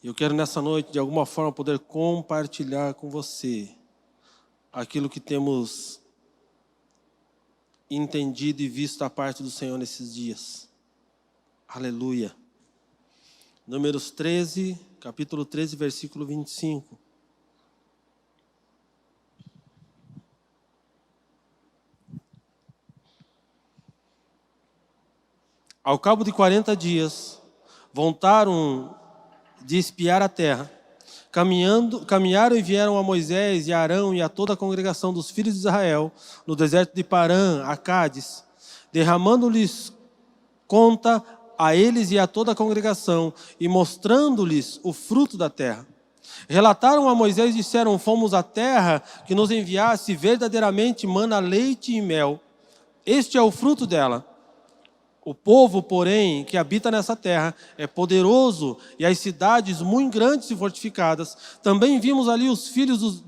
Eu quero nessa noite, de alguma forma, poder compartilhar com você aquilo que temos entendido e visto da parte do Senhor nesses dias. Aleluia. Números 13, capítulo 13, versículo 25. Ao cabo de 40 dias, voltaram de espiar a terra. Caminharam e vieram a Moisés e a Arão e a toda a congregação dos filhos de Israel, no deserto de Parã, a Cádiz, derramando-lhes conta a eles e a toda a congregação, e mostrando-lhes o fruto da terra. Relataram a Moisés e disseram: fomos à terra que nos enviasse verdadeiramente mana, leite e mel. Este é o fruto dela. O povo, porém, que habita nessa terra é poderoso, e as cidades muito grandes e fortificadas. Também vimos ali os filhos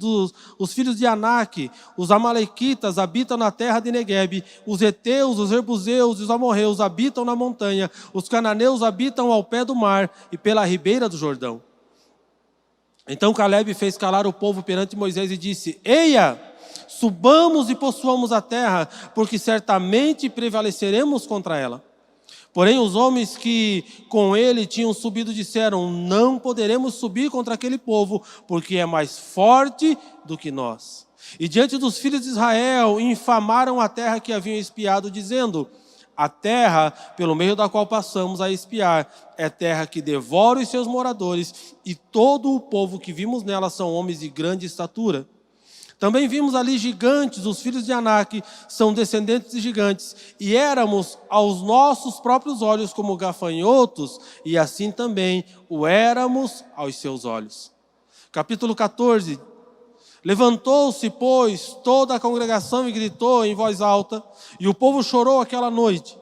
os filhos de Anak, os amalequitas habitam na terra de Neguebe, os heteus, os jebuseus e os amorreus habitam na montanha, os cananeus habitam ao pé do mar e pela ribeira do Jordão. Então Calebe fez calar o povo perante Moisés e disse: Eia, subamos e possuamos a terra, porque certamente prevaleceremos contra ela. Porém os homens que com ele tinham subido disseram: não poderemos subir contra aquele povo, porque é mais forte do que nós. E diante dos filhos de Israel infamaram a terra que haviam espiado, dizendo: a terra pelo meio da qual passamos a espiar é terra que devora os seus moradores, e todo o povo que vimos nela são homens de grande estatura. Também vimos ali gigantes, os filhos de Anak são descendentes de gigantes, e éramos aos nossos próprios olhos como gafanhotos, e assim também o éramos aos seus olhos. Capítulo 14. Levantou-se, pois, toda a congregação e gritou em voz alta, e o povo chorou aquela noite.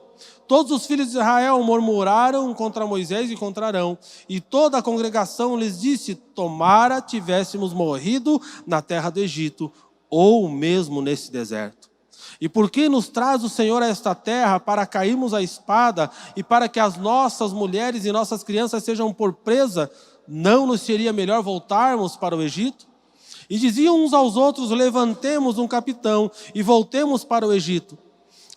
Todos os filhos de Israel murmuraram contra Moisés e contra Arão, e toda a congregação lhes disse: tomara tivéssemos morrido na terra do Egito, ou mesmo nesse deserto. E por que nos traz o Senhor a esta terra para cairmos à espada, e para que as nossas mulheres e nossas crianças sejam por presa? Não nos seria melhor voltarmos para o Egito? E diziam uns aos outros: levantemos um capitão e voltemos para o Egito.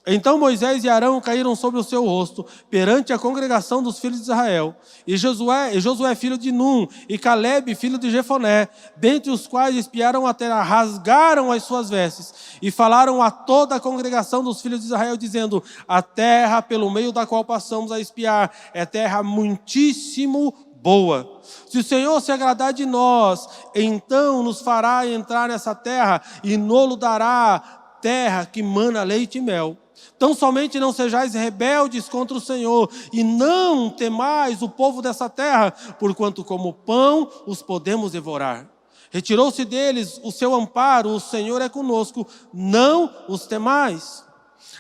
Então Moisés e Arão caíram sobre o seu rosto perante a congregação dos filhos de Israel. E Josué filho de Num, e Calebe filho de Jefoné, dentre os quais espiaram a terra, rasgaram as suas vestes e falaram a toda a congregação dos filhos de Israel, dizendo: a terra pelo meio da qual passamos a espiar é terra muitíssimo boa. Se o Senhor se agradar de nós, então nos fará entrar nessa terra e nolo dará terra que mana leite e mel. Tão somente não sejais rebeldes contra o Senhor, e não temais o povo dessa terra, porquanto como pão os podemos devorar. Retirou-se deles o seu amparo, o Senhor é conosco, não os temais.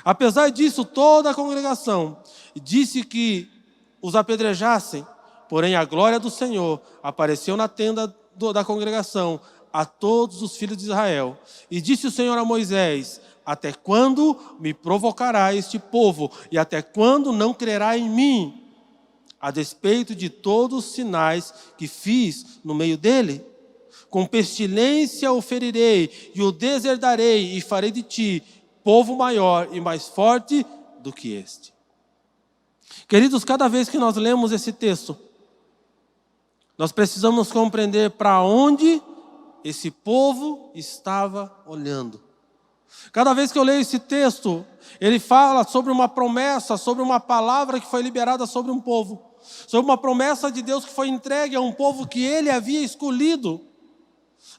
Apesar disso, toda a congregação disse que os apedrejassem, porém a glória do Senhor apareceu na tenda da congregação a todos os filhos de Israel. E disse o Senhor a Moisés: até quando me provocará este povo? E até quando não crerá em mim? A despeito de todos os sinais que fiz no meio dele? Com pestilência o ferirei, e o deserdarei, e farei de ti povo maior e mais forte do que este. Queridos, cada vez que nós lemos esse texto, nós precisamos compreender para onde esse povo estava olhando. Cada vez que eu leio esse texto, ele fala sobre uma promessa, sobre uma palavra que foi liberada sobre um povo, sobre uma promessa de Deus que foi entregue a um povo que ele havia escolhido.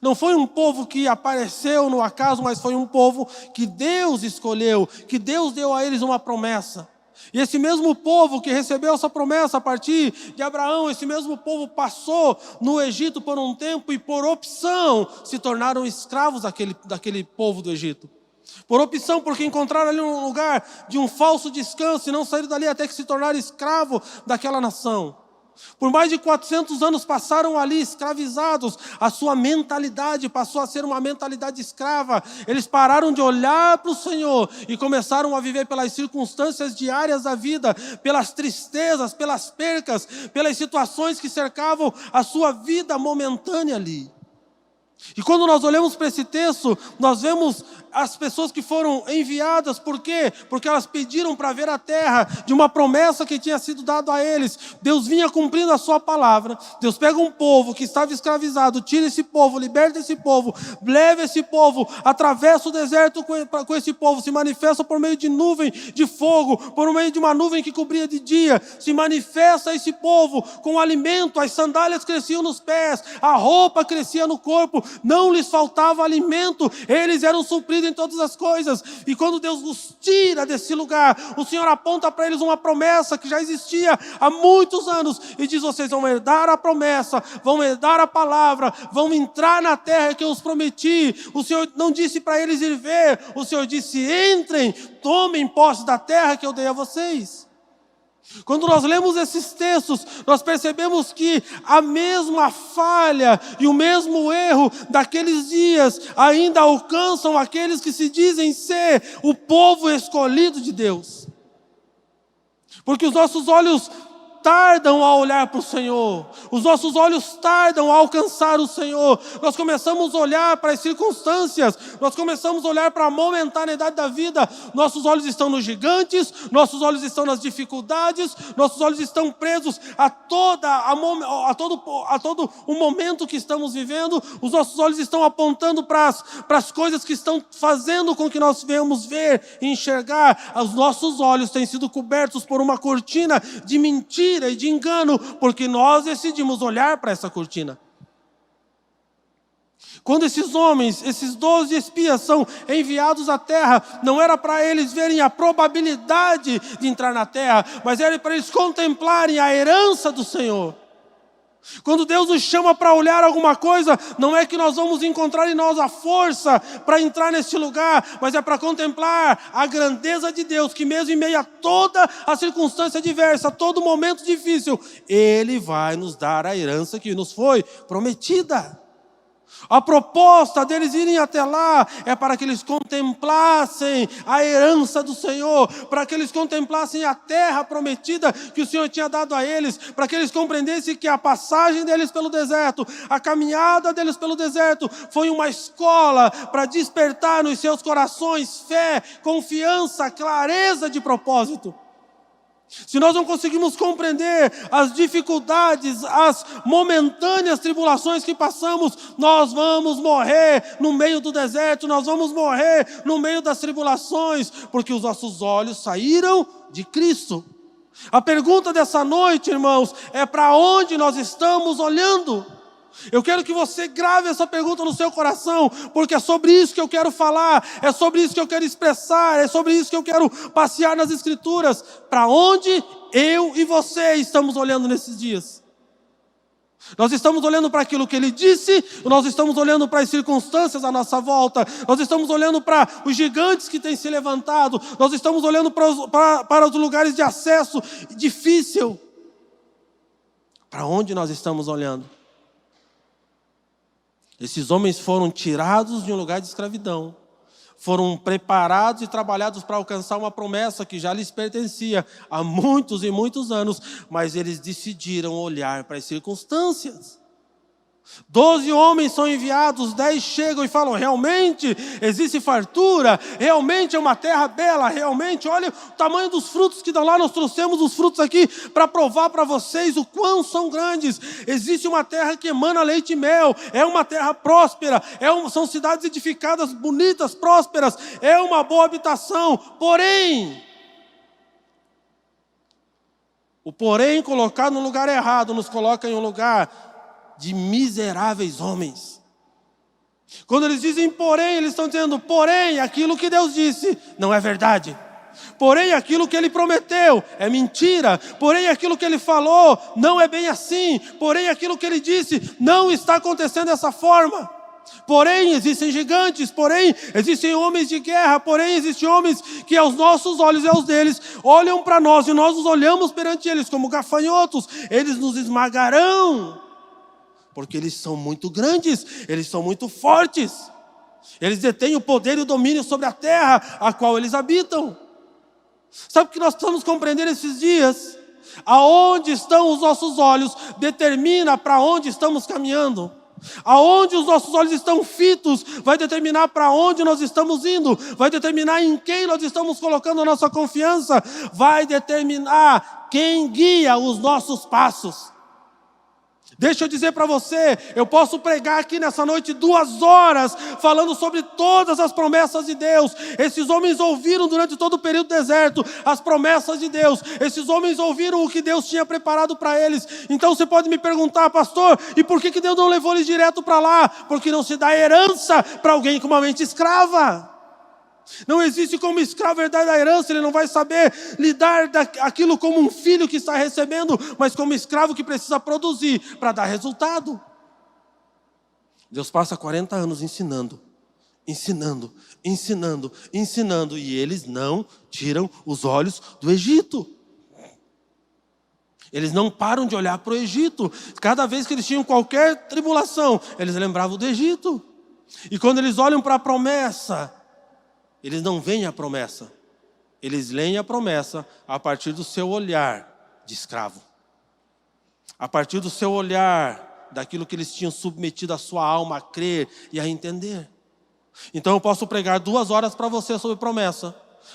Não foi um povo que apareceu no acaso, mas foi um povo que Deus escolheu, que Deus deu a eles uma promessa. E esse mesmo povo que recebeu essa promessa a partir de Abraão, esse mesmo povo passou no Egito por um tempo e por opção se tornaram escravos daquele povo do Egito. Por opção, porque encontraram ali um lugar de um falso descanso e não saíram dali até que se tornaram escravos daquela nação. Por mais de 400 anos passaram ali escravizados. A sua mentalidade passou a ser uma mentalidade escrava. Eles pararam de olhar para o Senhor e começaram a viver pelas circunstâncias diárias da vida, pelas tristezas, pelas percas, pelas situações que cercavam a sua vida momentânea ali. E quando nós olhamos para esse texto, nós vemos as pessoas que foram enviadas, por quê? Porque elas pediram para ver a terra de uma promessa que tinha sido dada a eles. Deus vinha cumprindo a sua palavra. Deus pega um povo que estava escravizado, tira esse povo, liberta esse povo, leva esse povo, atravessa o deserto com esse povo, se manifesta por meio de nuvem de fogo, por meio de uma nuvem que cobria de dia, se manifesta esse povo com alimento, as sandálias cresciam nos pés, a roupa crescia no corpo, não lhes faltava alimento, eles eram supridos em todas as coisas. E quando Deus os tira desse lugar, o Senhor aponta para eles uma promessa que já existia há muitos anos e diz: vocês vão herdar a promessa, vão herdar a palavra, vão entrar na terra que eu os prometi. O Senhor não disse para eles ir ver, o Senhor disse: entrem, tomem posse da terra que eu dei a vocês. Quando nós lemos esses textos, nós percebemos que a mesma falha e o mesmo erro daqueles dias ainda alcançam aqueles que se dizem ser o povo escolhido de Deus. Porque os nossos olhos tardam a olhar para o Senhor, os nossos olhos tardam a alcançar o Senhor. Nós começamos a olhar para as circunstâncias, nós começamos a olhar para a momentaneidade da vida. Nossos olhos estão nos gigantes, nossos olhos estão nas dificuldades, nossos olhos estão presos a todo o momento que estamos vivendo. Os nossos olhos estão apontando para as coisas que estão fazendo com que nós venhamos ver e enxergar. Os nossos olhos têm sido cobertos por uma cortina de mentira e de engano, porque nós decidimos olhar para essa cortina. Quando esses homens, esses 12 espias são enviados à terra, não era para eles verem a probabilidade de entrar na terra, mas era para eles contemplarem a herança do Senhor. Quando Deus nos chama para olhar alguma coisa, não é que nós vamos encontrar em nós a força para entrar nesse lugar, mas é para contemplar a grandeza de Deus, que mesmo em meio a toda a circunstância diversa, a todo momento difícil, Ele vai nos dar a herança que nos foi prometida. A proposta deles irem até lá é para que eles contemplassem a herança do Senhor, para que eles contemplassem a terra prometida que o Senhor tinha dado a eles, para que eles compreendessem que a passagem deles pelo deserto, a caminhada deles pelo deserto, foi uma escola para despertar nos seus corações fé, confiança, clareza de propósito. Se nós não conseguimos compreender as dificuldades, as momentâneas tribulações que passamos, nós vamos morrer no meio do deserto, nós vamos morrer no meio das tribulações, porque os nossos olhos saíram de Cristo. A pergunta dessa noite, irmãos, é: para onde nós estamos olhando? Eu quero que você grave essa pergunta no seu coração, porque é sobre isso que eu quero falar, é sobre isso que eu quero expressar, é sobre isso que eu quero passear nas Escrituras. Para onde eu e você estamos olhando nesses dias? Nós estamos olhando para aquilo que Ele disse, nós estamos olhando para as circunstâncias à nossa volta, nós estamos olhando para os gigantes que têm se levantado, nós estamos olhando para os lugares de acesso difícil. Para onde nós estamos olhando? Esses homens foram tirados de um lugar de escravidão, foram preparados e trabalhados para alcançar uma promessa que já lhes pertencia há muitos e muitos anos, mas eles decidiram olhar para as circunstâncias. 12 homens são enviados, 10 chegam e falam: realmente existe fartura, realmente é uma terra bela, realmente olha o tamanho dos frutos que dão lá, nós trouxemos os frutos aqui para provar para vocês o quão são grandes. Existe uma terra que emana leite e mel, é uma terra próspera, são cidades edificadas, bonitas, prósperas, é uma boa habitação. Porém, o porém colocado no lugar errado nos coloca em um lugar de miseráveis homens. Quando eles dizem porém, eles estão dizendo: porém, aquilo que Deus disse não é verdade. Porém, aquilo que Ele prometeu é mentira. Porém, aquilo que Ele falou não é bem assim. Porém, aquilo que Ele disse não está acontecendo dessa forma. Porém, existem gigantes, porém, existem homens de guerra, porém, existem homens que aos nossos olhos e aos deles olham para nós e nós nos olhamos perante eles como gafanhotos. Eles nos esmagarão, porque eles são muito grandes, eles são muito fortes. Eles detêm o poder e o domínio sobre a terra a qual eles habitam. Sabe o que nós precisamos compreender esses dias? Aonde estão os nossos olhos determina para onde estamos caminhando. Aonde os nossos olhos estão fitos vai determinar para onde nós estamos indo, vai determinar em quem nós estamos colocando a nossa confiança, vai determinar quem guia os nossos passos. Deixa eu dizer para você, eu posso pregar aqui nessa noite 2 horas, falando sobre todas as promessas de Deus. Esses homens ouviram durante todo o período do deserto as promessas de Deus. Esses homens ouviram o que Deus tinha preparado para eles. Então você pode me perguntar, pastor, e por que Deus não levou eles direto para lá? Porque não se dá herança para alguém com uma mente escrava. Não existe como escravo herdar da herança, ele não vai saber lidar aquilo como um filho que está recebendo, mas como escravo que precisa produzir para dar resultado. Deus passa 40 anos ensinando, e eles não tiram os olhos do Egito. Eles não param de olhar para o Egito. Cada vez que eles tinham qualquer tribulação, eles lembravam do Egito. E quando eles olham para a promessa, eles não veem a promessa, eles leem a promessa a partir do seu olhar de escravo. A partir do seu olhar, daquilo que eles tinham submetido a sua alma a crer e a entender. Então eu posso pregar 2 horas para você sobre promessa,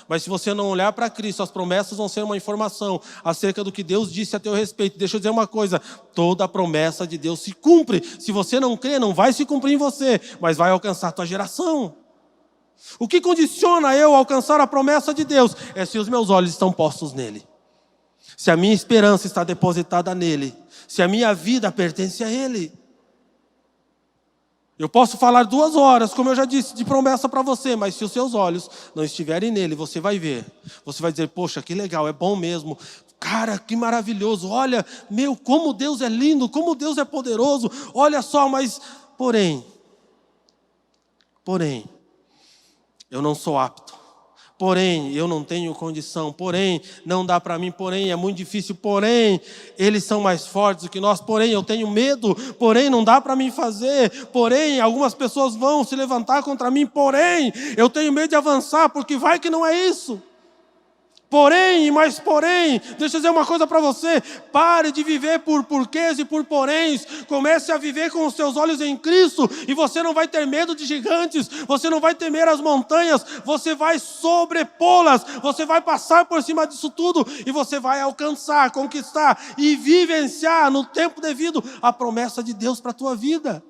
mas se você não olhar para Cristo, as promessas vão ser uma informação acerca do que Deus disse a teu respeito. Deixa eu dizer uma coisa, toda a promessa de Deus se cumpre. Se você não crê, não vai se cumprir em você, mas vai alcançar a tua geração. O que condiciona eu a alcançar a promessa de Deus é se os meus olhos estão postos nele, se a minha esperança está depositada nele, se a minha vida pertence a ele. Eu posso falar 2 horas, como eu já disse, de promessa para você, mas se os seus olhos não estiverem nele, você vai ver, você vai dizer, poxa, que legal, é bom mesmo, cara, que maravilhoso, olha, meu, como Deus é lindo, como Deus é poderoso, olha só, mas, porém, eu não sou apto, porém, eu não tenho condição, porém, não dá para mim, porém, é muito difícil, porém, eles são mais fortes do que nós, porém, eu tenho medo, porém, não dá para mim fazer, porém, algumas pessoas vão se levantar contra mim, porém, eu tenho medo de avançar, porque vai que não é isso. Porém, deixa eu dizer uma coisa para você, pare de viver por porquês e por poréns, comece a viver com os seus olhos em Cristo, e você não vai ter medo de gigantes, você não vai temer as montanhas, você vai sobrepô-las, você vai passar por cima disso tudo, e você vai alcançar, conquistar e vivenciar no tempo devido a promessa de Deus para a tua vida.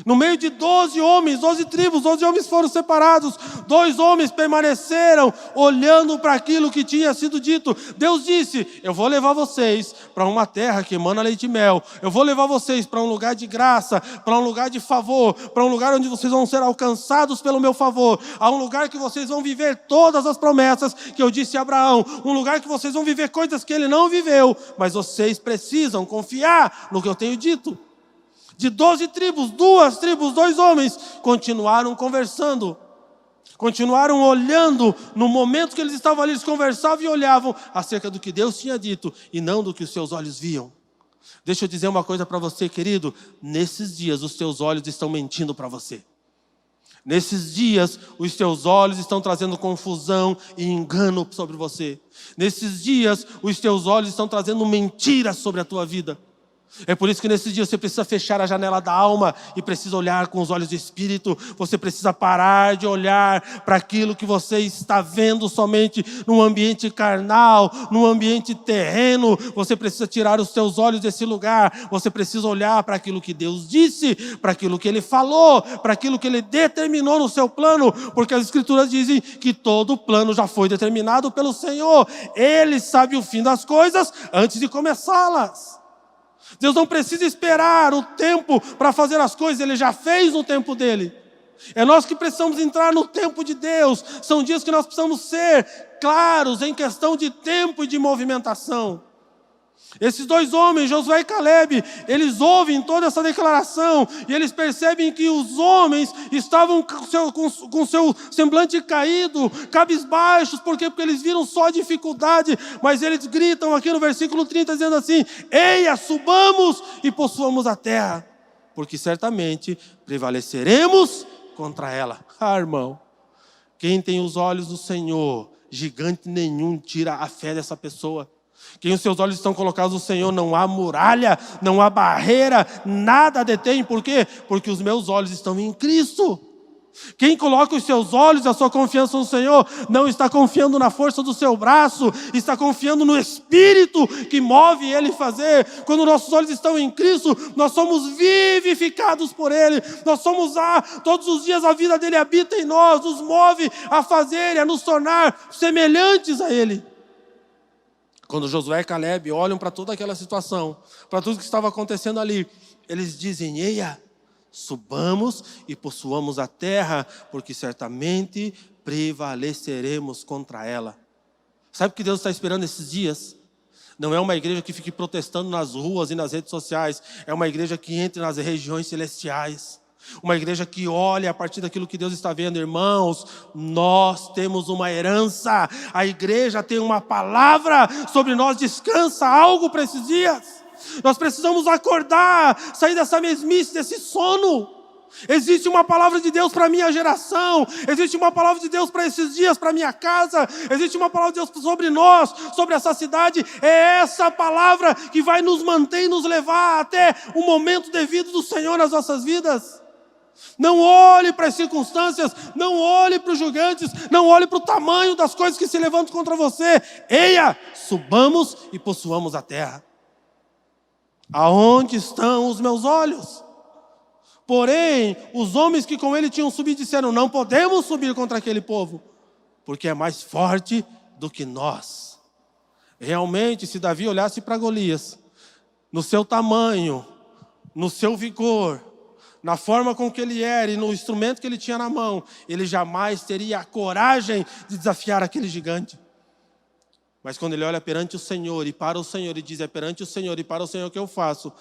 No meio de 12 homens, 12 tribos, 12 homens foram separados. 2 homens permaneceram olhando para aquilo que tinha sido dito. Deus disse, eu vou levar vocês para uma terra que emana leite e mel. Eu vou levar vocês para um lugar de graça, para um lugar de favor, para um lugar onde vocês vão ser alcançados pelo meu favor. A um lugar que vocês vão viver todas as promessas que eu disse a Abraão. Um lugar que vocês vão viver coisas que ele não viveu. Mas vocês precisam confiar no que eu tenho dito. De 12 tribos, 2 tribos, 2 homens, continuaram conversando. Continuaram olhando, no momento que eles estavam ali, eles conversavam e olhavam acerca do que Deus tinha dito, e não do que os seus olhos viam. Deixa eu dizer uma coisa para você, querido, nesses dias os teus olhos estão mentindo para você. Nesses dias, os teus olhos estão trazendo confusão e engano sobre você. Nesses dias, os teus olhos estão trazendo mentiras sobre a tua vida. É por isso que nesses dias você precisa fechar a janela da alma e precisa olhar com os olhos do Espírito. Você precisa parar de olhar para aquilo que você está vendo somente num ambiente carnal, num ambiente terreno. Você precisa tirar os seus olhos desse lugar. Você precisa olhar para aquilo que Deus disse, para aquilo que Ele falou, para aquilo que Ele determinou no seu plano, porque as Escrituras dizem que todo o plano já foi determinado pelo Senhor. Ele sabe o fim das coisas antes de começá-las. Deus não precisa esperar o tempo para fazer as coisas, Ele já fez no tempo dEle. É nós que precisamos entrar no tempo de Deus. São dias que nós precisamos ser claros em questão de tempo e de movimentação. Esses dois homens, Josué e Calebe, eles ouvem toda essa declaração e eles percebem que os homens estavam com seu semblante caído, cabisbaixos. Por quê? Porque eles viram só dificuldade, mas eles gritam aqui no versículo 30, dizendo assim: eia, subamos e possuamos a terra, porque certamente prevaleceremos contra ela. Ah, irmão, quem tem os olhos do Senhor, gigante nenhum tira a fé dessa pessoa. Quem os seus olhos estão colocados no Senhor, não há muralha, não há barreira, nada detém. Por quê? Porque os meus olhos estão em Cristo. Quem coloca os seus olhos, a sua confiança no Senhor, não está confiando na força do seu braço, está confiando no Espírito que move Ele a fazer. Quando nossos olhos estão em Cristo, nós somos vivificados por Ele. Nós somos todos os dias a vida dEle habita em nós, nos move a fazer e a nos tornar semelhantes a Ele. Quando Josué e Calebe olham para toda aquela situação, para tudo que estava acontecendo ali, eles dizem: eia, subamos e possuamos a terra, porque certamente prevaleceremos contra ela. Sabe o que Deus está esperando esses dias? Não é uma igreja que fique protestando nas ruas e nas redes sociais, é uma igreja que entre nas regiões celestiais. Uma igreja que olha a partir daquilo que Deus está vendo. Irmãos, nós temos uma herança. A igreja tem uma palavra sobre nós. Descansa algo para esses dias. Nós precisamos acordar, sair dessa mesmice, desse sono. Existe uma palavra de Deus para a minha geração. Existe uma palavra de Deus para esses dias, para a minha casa. Existe uma palavra de Deus sobre nós, sobre essa cidade. É essa palavra que vai nos manter e nos levar até o momento devido do Senhor nas nossas vidas. Não olhe para as circunstâncias, não olhe para os gigantes, não olhe para o tamanho das coisas que se levantam contra você. Eia, subamos e possuamos a terra. Aonde estão os meus olhos? Porém, os homens que com ele tinham subido disseram: não podemos subir contra aquele povo, porque é mais forte do que nós. Realmente, se Davi olhasse para Golias, no seu tamanho, no seu vigor, na forma com que ele era e no instrumento que ele tinha na mão, ele jamais teria a coragem de desafiar aquele gigante. Mas quando ele olha perante o Senhor e para o Senhor e diz: é perante o Senhor e para o Senhor que eu faço,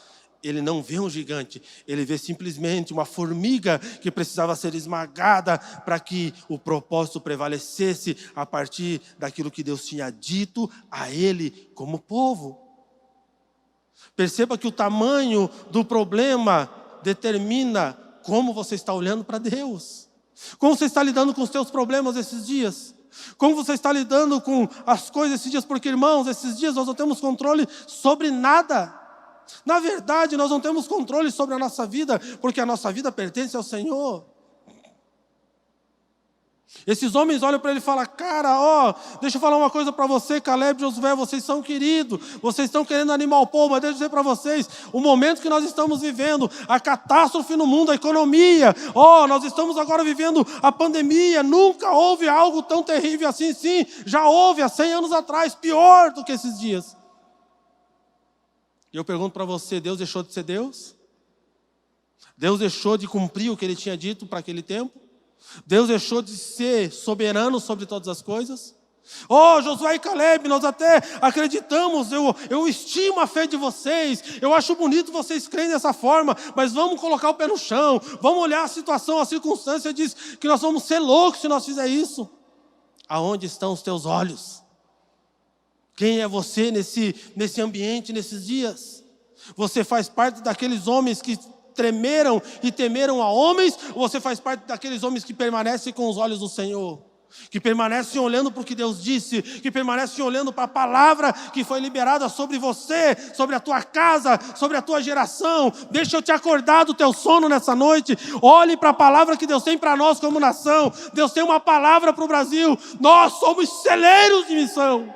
ele não vê um gigante, ele vê simplesmente uma formiga que precisava ser esmagada para que o propósito prevalecesse a partir daquilo que Deus tinha dito a ele como povo. Perceba que o tamanho do problema determina como você está olhando para Deus. Como você está lidando com os seus problemas esses dias. Como você está lidando com as coisas esses dias. Porque, irmãos, esses dias nós não temos controle sobre nada. Na verdade, nós não temos controle sobre a nossa vida, porque a nossa vida pertence ao Senhor. Esses homens olham para ele e falam: cara, deixa eu falar uma coisa para você, Calebe e Josué, vocês são queridos, vocês estão querendo animar o povo, mas deixa eu dizer para vocês, o momento que nós estamos vivendo, a catástrofe no mundo, a economia, nós estamos agora vivendo a pandemia, nunca houve algo tão terrível assim. Sim, já houve há 100 anos atrás, pior do que esses dias. E eu pergunto para você: Deus deixou de ser Deus? Deus deixou de cumprir o que Ele tinha dito para aquele tempo? Deus deixou de ser soberano sobre todas as coisas? Josué e Calebe, nós até acreditamos, eu estimo a fé de vocês, eu acho bonito vocês crerem dessa forma, mas vamos colocar o pé no chão, vamos olhar a situação, a circunstância diz que nós vamos ser loucos se nós fizer isso. Aonde estão os teus olhos? Quem é você nesse ambiente, nesses dias? Você faz parte daqueles homens que tremeram e temeram a homens, ou você faz parte daqueles homens que permanecem com os olhos do Senhor, que permanecem olhando para o que Deus disse, que permanecem olhando para a palavra que foi liberada sobre você, sobre a tua casa, sobre a tua geração? Deixa eu te acordar do teu sono nessa noite. Olhe para a palavra que Deus tem para nós como nação. Deus tem uma palavra para o Brasil. Nós somos celeiros de missão.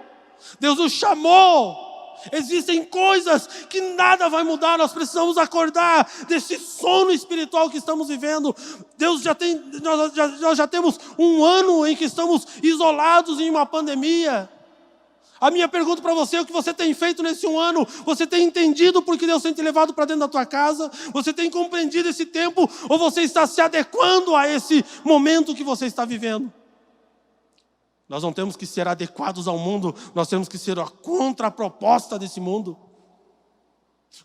Deus nos chamou. Existem coisas que nada vai mudar. Nós precisamos acordar desse sono espiritual que estamos vivendo. Nós já temos um ano em que estamos isolados em uma pandemia. A minha pergunta para você é: o que você tem feito nesse um ano? Você tem entendido por que Deus tem te levado para dentro da tua casa? Você tem compreendido esse tempo? Ou você está se adequando a esse momento que você está vivendo? Nós não temos que ser adequados ao mundo, nós temos que ser a contraproposta desse mundo.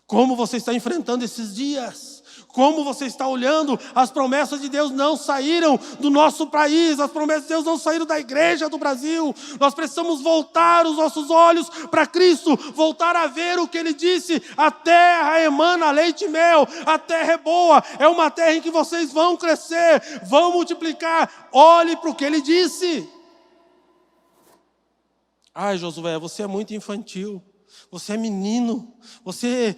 Como você está enfrentando esses dias? Como você está olhando? As promessas de Deus não saíram do nosso país, as promessas de Deus não saíram da igreja do Brasil. Nós precisamos voltar os nossos olhos para Cristo, voltar a ver o que Ele disse: a terra emana leite e mel, a terra é boa, é uma terra em que vocês vão crescer, vão multiplicar. Olhe para o que Ele disse. Ai, Josué, você é muito infantil. Você é menino, você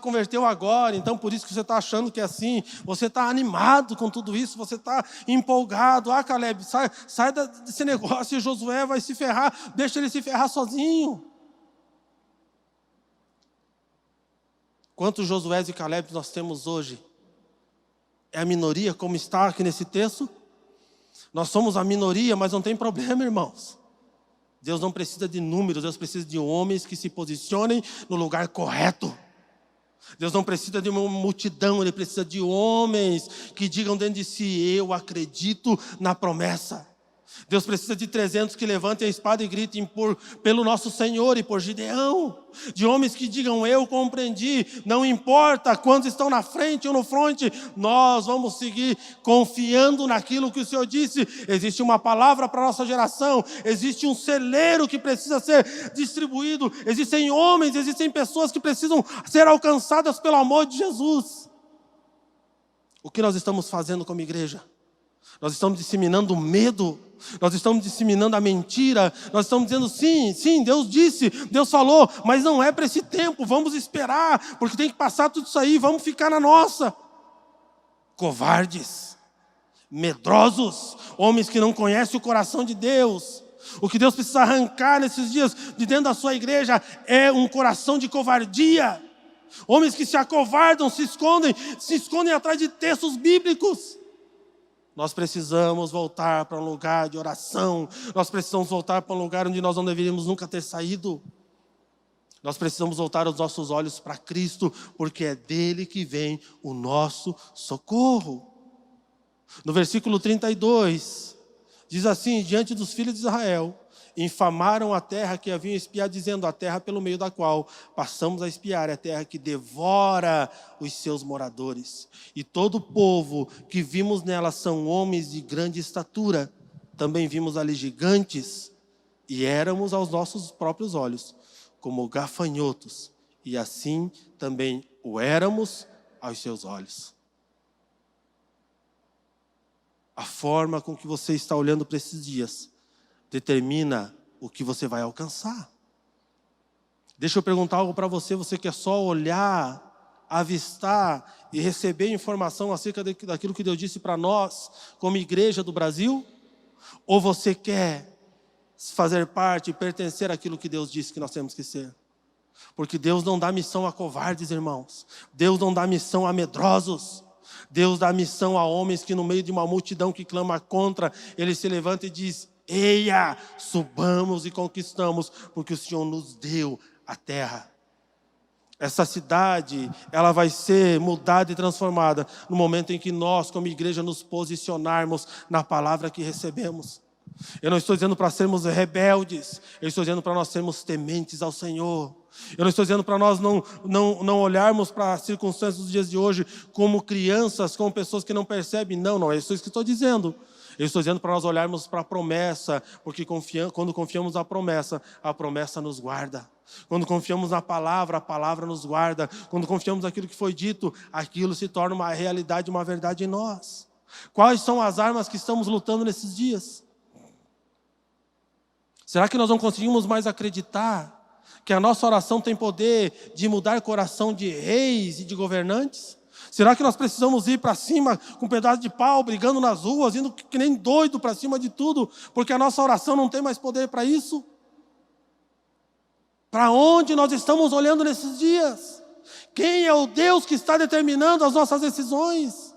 converteu agora, então por isso que você está achando que é assim. Você está animado com tudo isso, você está empolgado. Caleb, sai desse negócio, e Josué vai se ferrar, deixa ele se ferrar sozinho. Quantos Josué e Caleb nós temos hoje? É a minoria, como está aqui nesse texto? Nós somos a minoria, mas não tem problema, irmãos. Deus não precisa de números, Deus precisa de homens que se posicionem no lugar correto. Deus não precisa de uma multidão, Ele precisa de homens que digam dentro de si: eu acredito na promessa. Deus precisa de 300 que levantem a espada e gritem pelo nosso Senhor e por Gideão. De homens que digam: eu compreendi, não importa quantos estão na frente ou no fronte, nós vamos seguir confiando naquilo que o Senhor disse. Existe uma palavra para a nossa geração, existe um celeiro que precisa ser distribuído, existem homens, existem pessoas que precisam ser alcançadas pelo amor de Jesus. O que nós estamos fazendo como igreja? Nós estamos disseminando o medo, nós estamos disseminando a mentira, nós estamos dizendo: sim, Deus disse, Deus falou, mas não é para esse tempo, vamos esperar, porque tem que passar tudo isso aí, vamos ficar na nossa. Covardes, medrosos, homens que não conhecem o coração de Deus. O que Deus precisa arrancar nesses dias de dentro da sua igreja é um coração de covardia. Homens que se acovardam, se escondem atrás de textos bíblicos. Nós precisamos voltar para um lugar de oração. Nós precisamos voltar para um lugar onde nós não deveríamos nunca ter saído. Nós precisamos voltar os nossos olhos para Cristo, porque é dele que vem o nosso socorro. No versículo 32, diz assim: diante dos filhos de Israel, infamaram a terra que haviam espiado, dizendo: a terra pelo meio da qual passamos a espiar é a terra que devora os seus moradores. E todo o povo que vimos nela são homens de grande estatura. Também vimos ali gigantes, e éramos aos nossos próprios olhos como gafanhotos, e assim também o éramos aos seus olhos. A forma com que você está olhando para esses dias determina o que você vai alcançar. Deixa eu perguntar algo para você: você quer só olhar, avistar e receber informação acerca daquilo que Deus disse para nós, como igreja do Brasil? Ou você quer fazer parte e pertencer àquilo que Deus disse que nós temos que ser? Porque Deus não dá missão a covardes, irmãos. Deus não dá missão a medrosos. Deus dá missão a homens que no meio de uma multidão que clama contra, Ele se levanta e diz: eia, subamos e conquistamos, porque o Senhor nos deu a terra. Essa cidade, ela vai ser mudada e transformada no momento em que nós, como igreja, nos posicionarmos na palavra que recebemos. Eu não estou dizendo para sermos rebeldes, eu estou dizendo para nós sermos tementes ao Senhor. Eu não estou dizendo para nós não olharmos para as circunstâncias dos dias de hoje como crianças, como pessoas que não percebem. Não é isso que estou dizendo. Eu estou dizendo para nós olharmos para a promessa, porque quando confiamos na promessa, a promessa nos guarda. Quando confiamos na palavra, a palavra nos guarda. Quando confiamos naquilo que foi dito, aquilo se torna uma realidade, uma verdade em nós. Quais são as armas que estamos lutando nesses dias? Será que nós não conseguimos mais acreditar que a nossa oração tem poder de mudar o coração de reis e de governantes? Será que nós precisamos ir para cima com um pedaço de pau, brigando nas ruas, indo que nem doido para cima de tudo, porque a nossa oração não tem mais poder para isso? Para onde nós estamos olhando nesses dias? Quem é o Deus que está determinando as nossas decisões?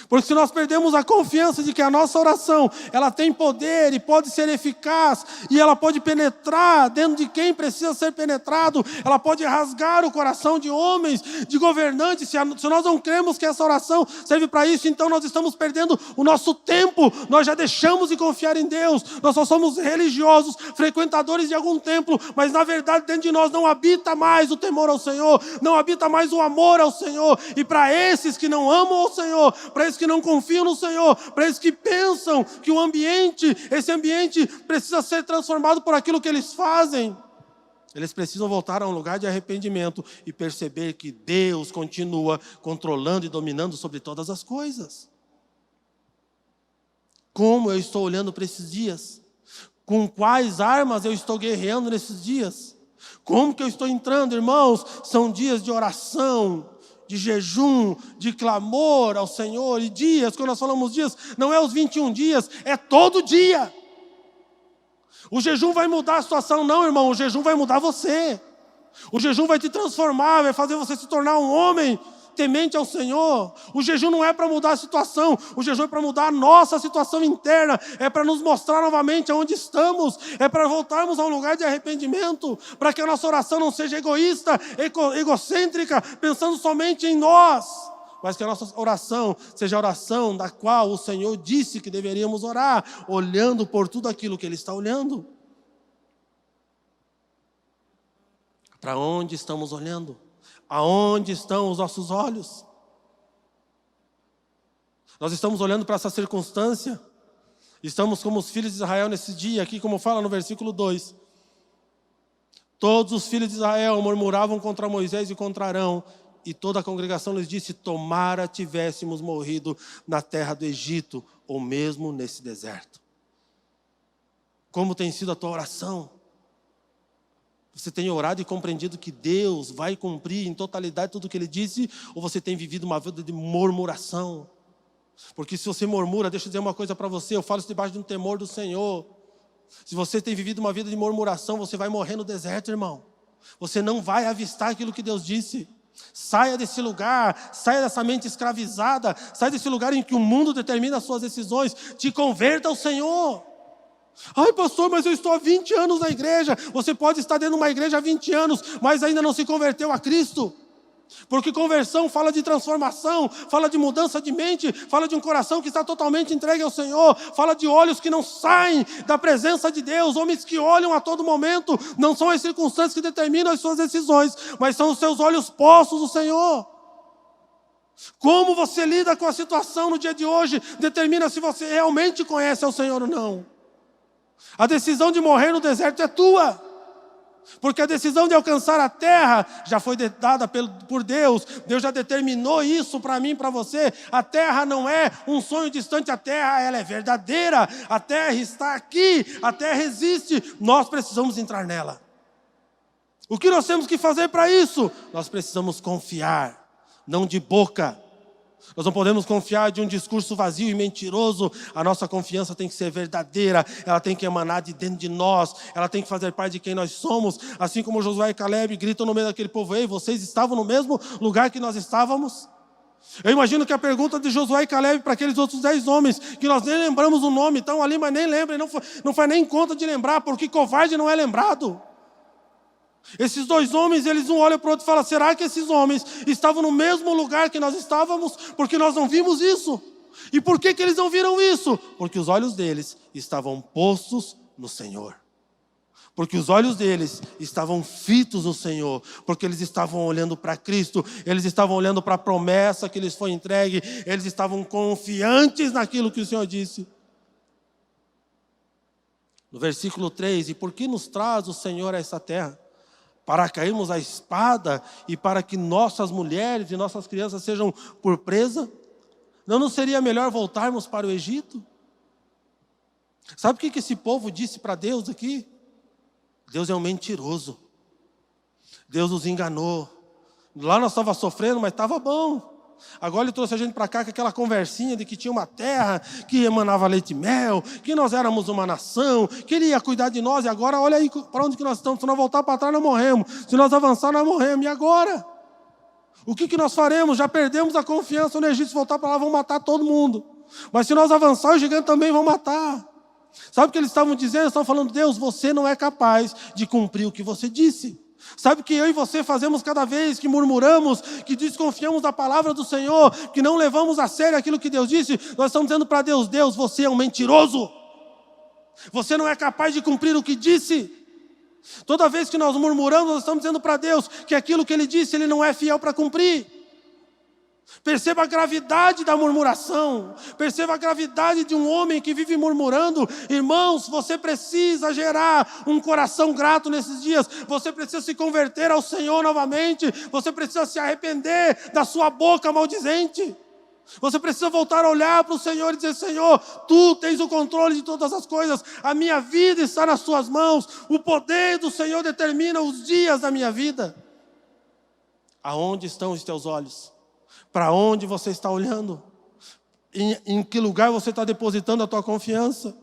Porque se nós perdemos a confiança de que a nossa oração, ela tem poder e pode ser eficaz, e ela pode penetrar dentro de quem precisa ser penetrado, ela pode rasgar o coração de homens, de governantes, se nós não cremos que essa oração serve para isso, então nós estamos perdendo o nosso tempo, nós já deixamos de confiar em Deus, nós só somos religiosos, frequentadores de algum templo, mas na verdade dentro de nós não habita mais o temor ao Senhor, não habita mais o amor ao Senhor, e para esses que não amam ao Senhor, para esses que não confiam no Senhor, para esses que pensam que esse ambiente precisa ser transformado por aquilo que eles fazem, eles precisam voltar a um lugar de arrependimento e perceber que Deus continua controlando e dominando sobre todas as coisas. Como eu estou olhando para esses dias? Com quais armas eu estou guerreando nesses dias? Como que eu estou entrando, irmãos? São dias de oração, de jejum, de clamor ao Senhor, e dias, quando nós falamos dias, não é os 21 dias, é todo dia. O jejum vai mudar a situação, não, irmão, o jejum vai mudar você. O jejum vai te transformar, vai fazer você se tornar um homem temente ao Senhor. O jejum não é para mudar a situação, o jejum é para mudar a nossa situação interna, é para nos mostrar novamente aonde estamos, é para voltarmos a um lugar de arrependimento, para que a nossa oração não seja egoísta, egocêntrica, pensando somente em nós, mas que a nossa oração seja a oração da qual o Senhor disse que deveríamos orar, olhando por tudo aquilo que Ele está olhando. Para onde estamos olhando? Aonde estão os nossos olhos? Nós estamos olhando para essa circunstância? Estamos como os filhos de Israel nesse dia, aqui como fala no versículo 2. Todos os filhos de Israel murmuravam contra Moisés e contra Arão, e toda a congregação lhes disse: tomara tivéssemos morrido na terra do Egito, ou mesmo nesse deserto. Como tem sido a tua oração? Você tem orado e compreendido que Deus vai cumprir em totalidade tudo o que Ele disse? Ou você tem vivido uma vida de murmuração? Porque se você murmura, deixa eu dizer uma coisa para você, eu falo isso debaixo de um temor do Senhor. Se você tem vivido uma vida de murmuração, você vai morrer no deserto, irmão. Você não vai avistar aquilo que Deus disse. Saia desse lugar, saia dessa mente escravizada, saia desse lugar em que o mundo determina as suas decisões. Te converta ao Senhor. Ai, pastor, mas eu estou há 20 anos na igreja. Você pode estar dentro de uma igreja há 20 anos, mas ainda não se converteu a Cristo. Porque conversão fala de transformação, fala de mudança de mente, fala de um coração que está totalmente entregue ao Senhor, fala de olhos que não saem da presença de Deus, homens que olham a todo momento. Não são as circunstâncias que determinam as suas decisões, mas são os seus olhos postos no Senhor. Como você lida com a situação no dia de hoje determina se você realmente conhece ao Senhor ou não. A decisão de morrer no deserto é tua, porque a decisão de alcançar a terra já foi dada por Deus. Deus já determinou isso para mim e para você. A terra não é um sonho distante, a terra ela é verdadeira, a terra está aqui, a terra existe, nós precisamos entrar nela. O que nós temos que fazer para isso? Nós precisamos confiar, não de boca. Nós não podemos confiar de um discurso vazio e mentiroso. A nossa confiança tem que ser verdadeira, ela tem que emanar de dentro de nós, ela tem que fazer parte de quem nós somos. Assim como Josué e Caleb gritam no meio daquele povo: ei, vocês estavam no mesmo lugar que nós estávamos? Eu imagino que a pergunta de Josué e Caleb para aqueles outros 10 homens, que nós nem lembramos o nome, estão ali, mas nem lembram, não faz nem conta de lembrar, porque covarde não é lembrado. Esses 2 homens, eles um olham para o outro e falam: será que esses homens estavam no mesmo lugar que nós estávamos? Porque nós não vimos isso. E por que eles não viram isso? Porque os olhos deles estavam postos no Senhor. Porque os olhos deles estavam fitos no Senhor. Porque eles estavam olhando para Cristo. Eles estavam olhando para a promessa que lhes foi entregue. Eles estavam confiantes naquilo que o Senhor disse. No versículo 3, e por que nos traz o Senhor a essa terra? Para cairmos à espada e para que nossas mulheres e nossas crianças sejam por presa? Não seria melhor voltarmos para o Egito? Sabe o que esse povo disse para Deus aqui? Deus é um mentiroso. Deus nos enganou. Lá nós estávamos sofrendo, mas estava bom. Agora Ele trouxe a gente para cá com aquela conversinha de que tinha uma terra que emanava leite e mel, que nós éramos uma nação, que Ele ia cuidar de nós. E agora olha aí para onde que nós estamos. Se nós voltar para trás, nós morremos. Se nós avançar, nós morremos. E agora? O que nós faremos? Já perdemos a confiança no Egito. Se voltar para lá, vão matar todo mundo. Mas se nós avançar, os gigantes também vão matar. Sabe o que eles estavam dizendo? Eles estavam falando: Deus, você não é capaz de cumprir o que você disse. Sabe o que eu e você fazemos cada vez que murmuramos, que desconfiamos da palavra do Senhor, que não levamos a sério aquilo que Deus disse? Nós estamos dizendo para Deus: Deus, você é um mentiroso. Você não é capaz de cumprir o que disse. Toda vez que nós murmuramos, nós estamos dizendo para Deus que aquilo que Ele disse, Ele não é fiel para cumprir. Perceba a gravidade da murmuração. Perceba a gravidade de um homem que vive murmurando. Irmãos, você precisa gerar um coração grato nesses dias. Você precisa se converter ao Senhor novamente. Você precisa se arrepender da sua boca maldizente. Você precisa voltar a olhar para o Senhor e dizer: Senhor, Tu tens o controle de todas as coisas. A minha vida está nas Tuas mãos. O poder do Senhor determina os dias da minha vida. Aonde estão os teus olhos? Para onde você está olhando? Em que lugar você está depositando a tua confiança?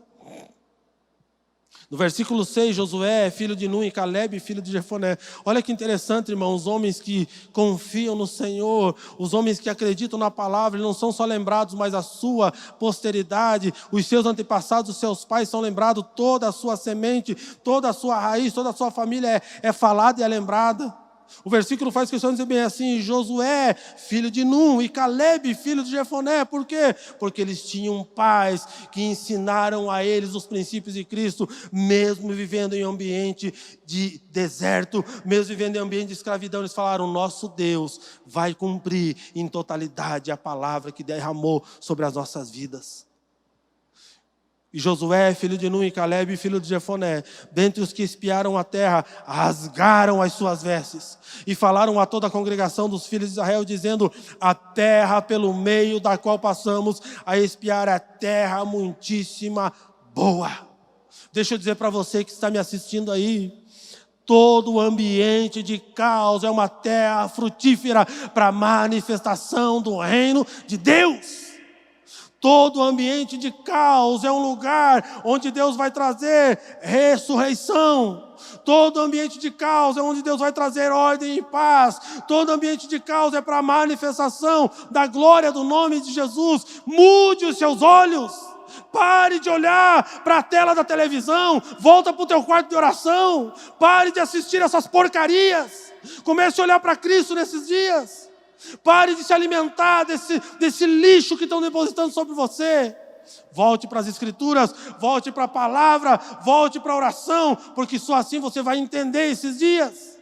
No versículo 6, Josué, filho de Nun, e Calebe, filho de Jefoné. Olha que interessante, irmão, os homens que confiam no Senhor, os homens que acreditam na palavra, eles não são só lembrados, mas a sua posteridade, os seus antepassados, os seus pais são lembrados, toda a sua semente, toda a sua raiz, toda a sua família é falada e é lembrada. O versículo faz questão de dizer bem assim: Josué, filho de Nun, e Calebe, filho de Jefoné. Por quê? Porque eles tinham pais que ensinaram a eles os princípios de Cristo, mesmo vivendo em ambiente de deserto, mesmo vivendo em ambiente de escravidão. Eles falaram: nosso Deus vai cumprir em totalidade a palavra que derramou sobre as nossas vidas. E Josué, filho de Nun, e Calebe, filho de Jefoné, dentre os que espiaram a terra, rasgaram as suas vestes e falaram a toda a congregação dos filhos de Israel, dizendo: a terra pelo meio da qual passamos a espiar é terra muitíssima boa. Deixa eu dizer para você que está me assistindo aí: todo o ambiente de caos é uma terra frutífera para a manifestação do reino de Deus. Todo ambiente de caos é um lugar onde Deus vai trazer ressurreição. Todo ambiente de caos é onde Deus vai trazer ordem e paz. Todo ambiente de caos é para a manifestação da glória do nome de Jesus. Mude os seus olhos. Pare de olhar para a tela da televisão. Volta para o teu quarto de oração. Pare de assistir essas porcarias. Comece a olhar para Cristo nesses dias. Pare de se alimentar desse lixo que estão depositando sobre você. Volte para as Escrituras, volte para a palavra, volte para a oração, porque só assim você vai entender esses dias.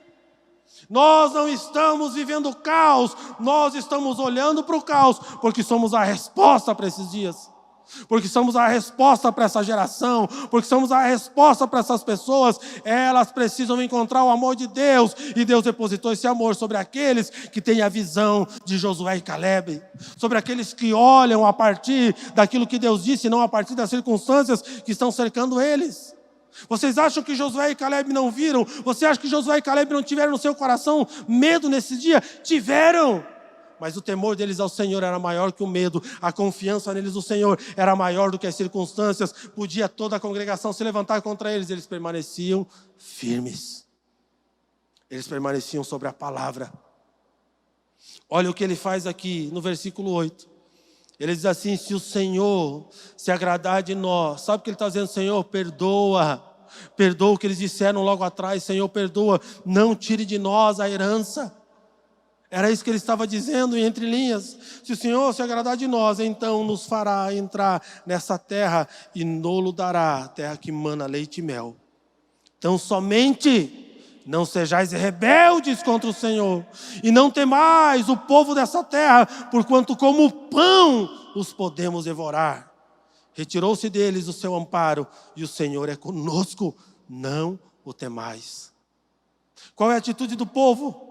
Nós não estamos vivendo caos, nós estamos olhando para o caos, porque somos a resposta para esses dias. Porque somos a resposta para essa geração, porque somos a resposta para essas pessoas. Elas precisam encontrar o amor de Deus, e Deus depositou esse amor sobre aqueles que têm a visão de Josué e Calebe, sobre aqueles que olham a partir daquilo que Deus disse, não a partir das circunstâncias que estão cercando eles. Vocês acham que Josué e Calebe não viram? Você acha que Josué e Calebe não tiveram no seu coração medo nesse dia? Tiveram! Mas o temor deles ao Senhor era maior que o medo. A confiança neles do Senhor era maior do que as circunstâncias. Podia toda a congregação se levantar contra eles. Eles permaneciam firmes. Eles permaneciam sobre a palavra. Olha o que ele faz aqui no versículo 8. Ele diz assim: se o Senhor se agradar de nós. Sabe o que ele está dizendo? Senhor, perdoa. Perdoa o que eles disseram logo atrás. Senhor, perdoa. Não tire de nós a herança. Era isso que ele estava dizendo entre linhas. Se o Senhor se agradar de nós, então nos fará entrar nessa terra e nolo dará, terra que mana leite e mel. Então somente não sejais rebeldes contra o Senhor, e não temais o povo dessa terra, porquanto como pão os podemos devorar. Retirou-se deles o seu amparo, e o Senhor é conosco, não o temais. Qual é a atitude do povo?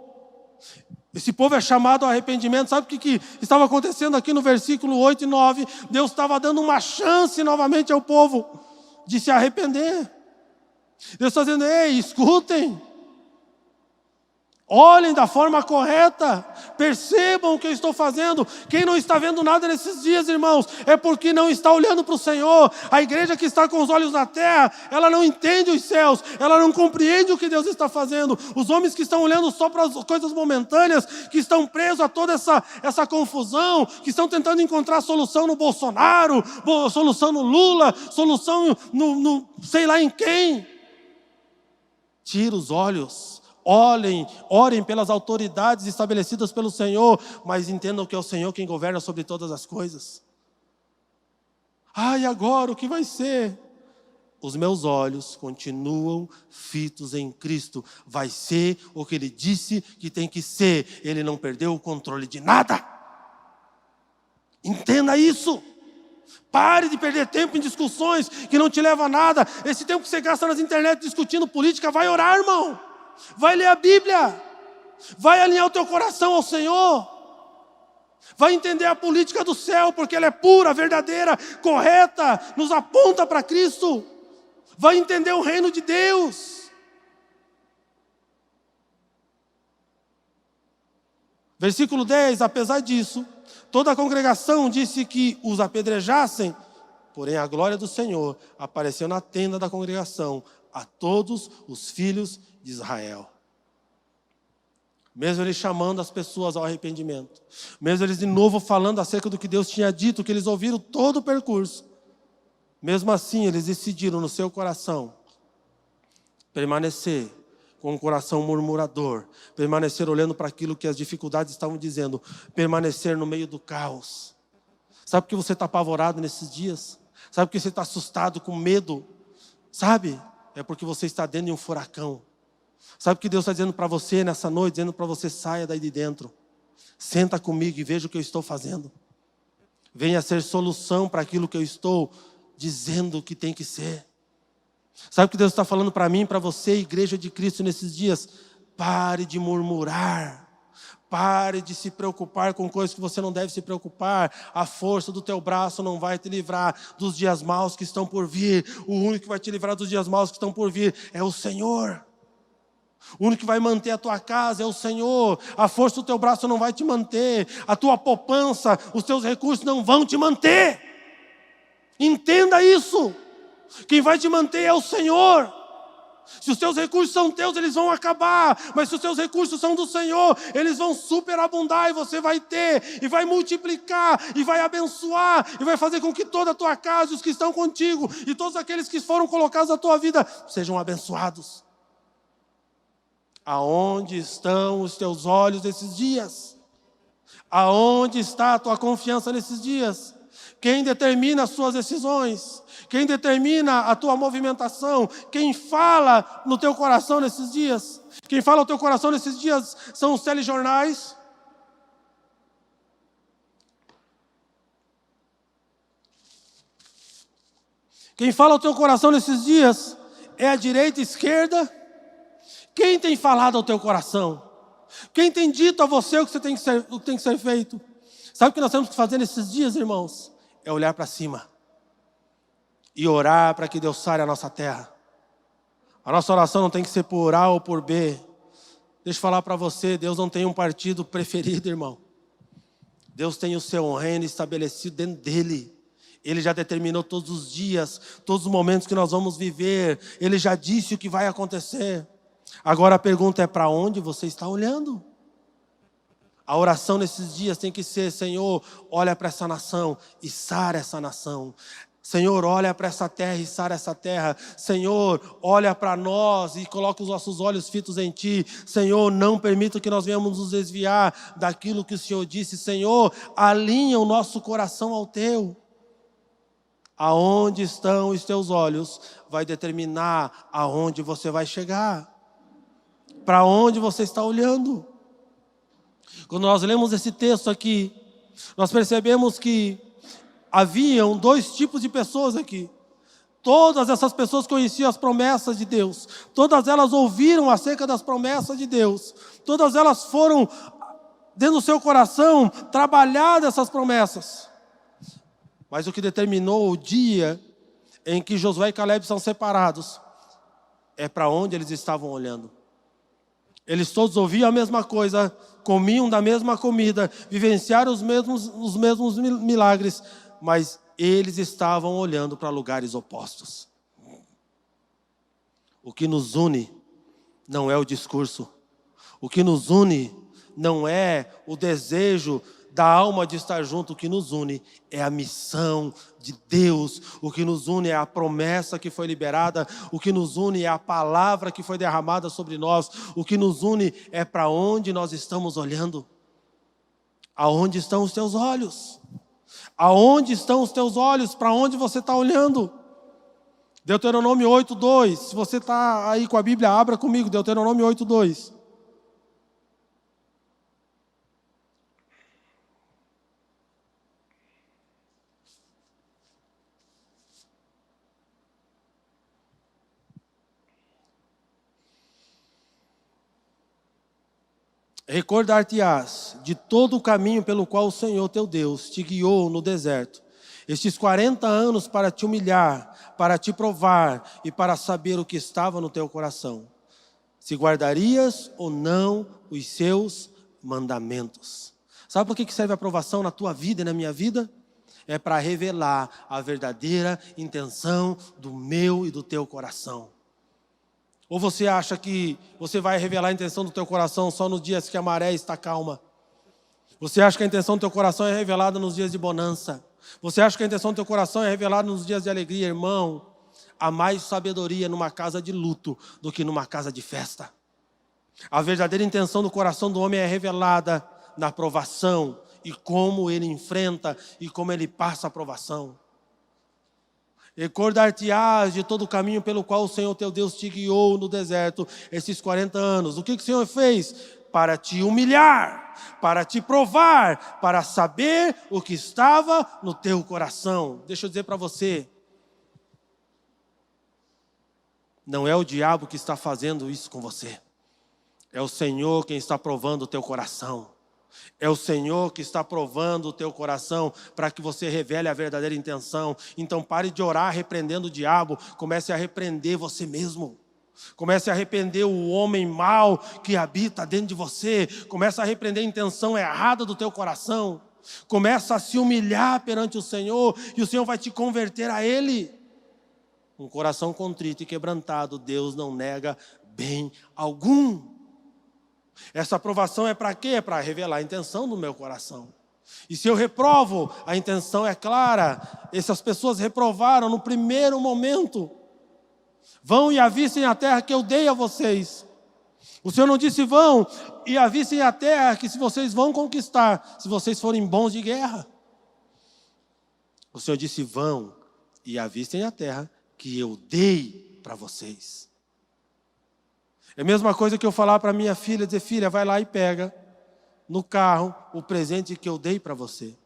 Esse povo é chamado ao arrependimento. Sabe o que estava acontecendo aqui no versículo 8 e 9? Deus estava dando uma chance novamente ao povo de se arrepender. Deus está dizendo: ei, escutem. Olhem da forma correta, percebam o que eu estou fazendo. Quem não está vendo nada nesses dias, irmãos, é porque não está olhando para o Senhor. A igreja que está com os olhos na terra, ela não entende os céus, ela não compreende o que Deus está fazendo. Os homens que estão olhando só para as coisas momentâneas, que estão presos a toda essa confusão, que estão tentando encontrar solução no Bolsonaro, solução no Lula, solução no sei lá em quem. Tira os olhos. Orem pelas autoridades estabelecidas pelo Senhor, mas entendam que é o Senhor quem governa sobre todas as coisas. E agora o que vai ser? Os meus olhos continuam fitos em Cristo. Vai ser o que Ele disse que tem que ser. Ele não perdeu o controle de nada. Entenda isso. Pare de perder tempo em discussões que não te levam a nada. Esse tempo que você gasta nas internet discutindo política, vai orar, irmão. Vai ler a Bíblia, vai alinhar o teu coração ao Senhor, vai entender a política do céu, porque ela é pura, verdadeira, correta, nos aponta para Cristo, vai entender o reino de Deus. Versículo 10, apesar disso, toda a congregação disse que os apedrejassem, porém a glória do Senhor apareceu na tenda da congregação a todos os filhos de Israel. Mesmo eles chamando as pessoas ao arrependimento, mesmo eles de novo falando acerca do que Deus tinha dito, que eles ouviram todo o percurso, mesmo assim eles decidiram no seu coração permanecer com um coração murmurador, permanecer olhando para aquilo que as dificuldades estavam dizendo, permanecer no meio do caos. Sabe por que você está apavorado nesses dias? Sabe por que você está assustado, com medo? Sabe? É porque você está dentro de um furacão. Sabe o que Deus está dizendo para você nessa noite? Dizendo para você, saia daí de dentro. Senta comigo e veja o que eu estou fazendo. Venha ser solução para aquilo que eu estou dizendo que tem que ser. Sabe o que Deus está falando para mim, para você, igreja de Cristo, nesses dias? Pare de murmurar. Pare de se preocupar com coisas que você não deve se preocupar. A força do teu braço não vai te livrar dos dias maus que estão por vir. O único que vai te livrar dos dias maus que estão por vir é o Senhor. O único que vai manter a tua casa é o Senhor. A força do teu braço não vai te manter. A tua poupança, os teus recursos não vão te manter. Entenda isso. Quem vai te manter é o Senhor. Se os teus recursos são teus, eles vão acabar. Mas se os teus recursos são do Senhor, eles vão superabundar e você vai ter, e vai multiplicar, e vai abençoar, e vai fazer com que toda a tua casa, os que estão contigo, e todos aqueles que foram colocados na tua vida, sejam abençoados. Aonde estão os teus olhos nesses dias? Aonde está a tua confiança nesses dias? Quem determina as suas decisões? Quem determina a tua movimentação? Quem fala no teu coração nesses dias? Quem fala no teu coração nesses dias são os telejornais. Quem fala no teu coração nesses dias é a direita e a esquerda. Quem tem falado ao teu coração? Quem tem dito a você o que tem que ser feito? Sabe o que nós temos que fazer nesses dias, irmãos? É olhar para cima e orar para que Deus sare a nossa terra. A nossa oração não tem que ser por A ou por B. Deixa eu falar para você, Deus não tem um partido preferido, irmão. Deus tem o seu reino estabelecido dentro dele. Ele já determinou todos os dias, todos os momentos que nós vamos viver. Ele já disse o que vai acontecer. Agora a pergunta é, para onde você está olhando? A oração nesses dias tem que ser, Senhor, olha para essa nação e sara essa nação. Senhor, olha para essa terra e sara essa terra. Senhor, olha para nós e coloca os nossos olhos fitos em Ti. Senhor, não permita que nós venhamos nos desviar daquilo que o Senhor disse. Senhor, alinha o nosso coração ao Teu. Aonde estão os teus olhos vai determinar aonde você vai chegar. Para onde você está olhando. Quando nós lemos esse texto aqui, nós percebemos que haviam dois tipos de pessoas aqui. Todas essas pessoas conheciam as promessas de Deus. Todas elas ouviram acerca das promessas de Deus. Todas elas foram, dentro do seu coração, trabalhar dessas promessas. Mas o que determinou o dia em que Josué e Caleb são separados é para onde eles estavam olhando. Eles todos ouviam a mesma coisa, comiam da mesma comida, vivenciaram os mesmos milagres, mas eles estavam olhando para lugares opostos. O que nos une não é o discurso. O que nos une não é o desejo da alma de estar junto. O que nos une é a missão de Deus. O que nos une é a promessa que foi liberada. O que nos une é a palavra que foi derramada sobre nós. O que nos une é para onde nós estamos olhando. Aonde estão os teus olhos? Aonde estão os teus olhos? Para onde você está olhando? Deuteronômio 8:2. Se você está aí com a Bíblia, abra comigo. Deuteronômio 8:2. Recordar-te-ás de todo o caminho pelo qual o Senhor teu Deus te guiou no deserto, estes 40 anos para te humilhar, para te provar e para saber o que estava no teu coração, se guardarias ou não os seus mandamentos. Sabe por que serve a provação na tua vida e na minha vida? É para revelar a verdadeira intenção do meu e do teu coração. Ou você acha que você vai revelar a intenção do teu coração só nos dias que a maré está calma? Você acha que a intenção do teu coração é revelada nos dias de bonança? Você acha que a intenção do teu coração é revelada nos dias de alegria? Irmão, há mais sabedoria numa casa de luto do que numa casa de festa. A verdadeira intenção do coração do homem é revelada na provação e como ele enfrenta e como ele passa a provação. Recordar-te-ás de todo o caminho pelo qual o Senhor teu Deus te guiou no deserto esses 40 anos. O que o Senhor fez? Para te humilhar, para te provar, para saber o que estava no teu coração. Deixa eu dizer para você, não é o diabo que está fazendo isso com você. É o Senhor quem está provando o teu coração. É o Senhor que está provando o teu coração para que você revele a verdadeira intenção. Então pare de orar repreendendo o diabo, comece a repreender você mesmo. Comece a repreender o homem mau que habita dentro de você. Comece a repreender a intenção errada do teu coração. Comece a se humilhar perante o Senhor e o Senhor vai te converter a Ele. Um coração contrito e quebrantado, Deus não nega bem algum. Essa aprovação é para quê? É para revelar a intenção do meu coração. E se eu reprovo, a intenção é clara. Essas pessoas reprovaram no primeiro momento. Vão e avistem a terra que eu dei a vocês. O Senhor não disse vão e avistem a terra que se vocês vão conquistar, se vocês forem bons de guerra. O Senhor disse vão e avistem a terra que eu dei para vocês. É a mesma coisa que eu falar para minha filha, dizer, filha, vai lá e pega no carro o presente que eu dei para você.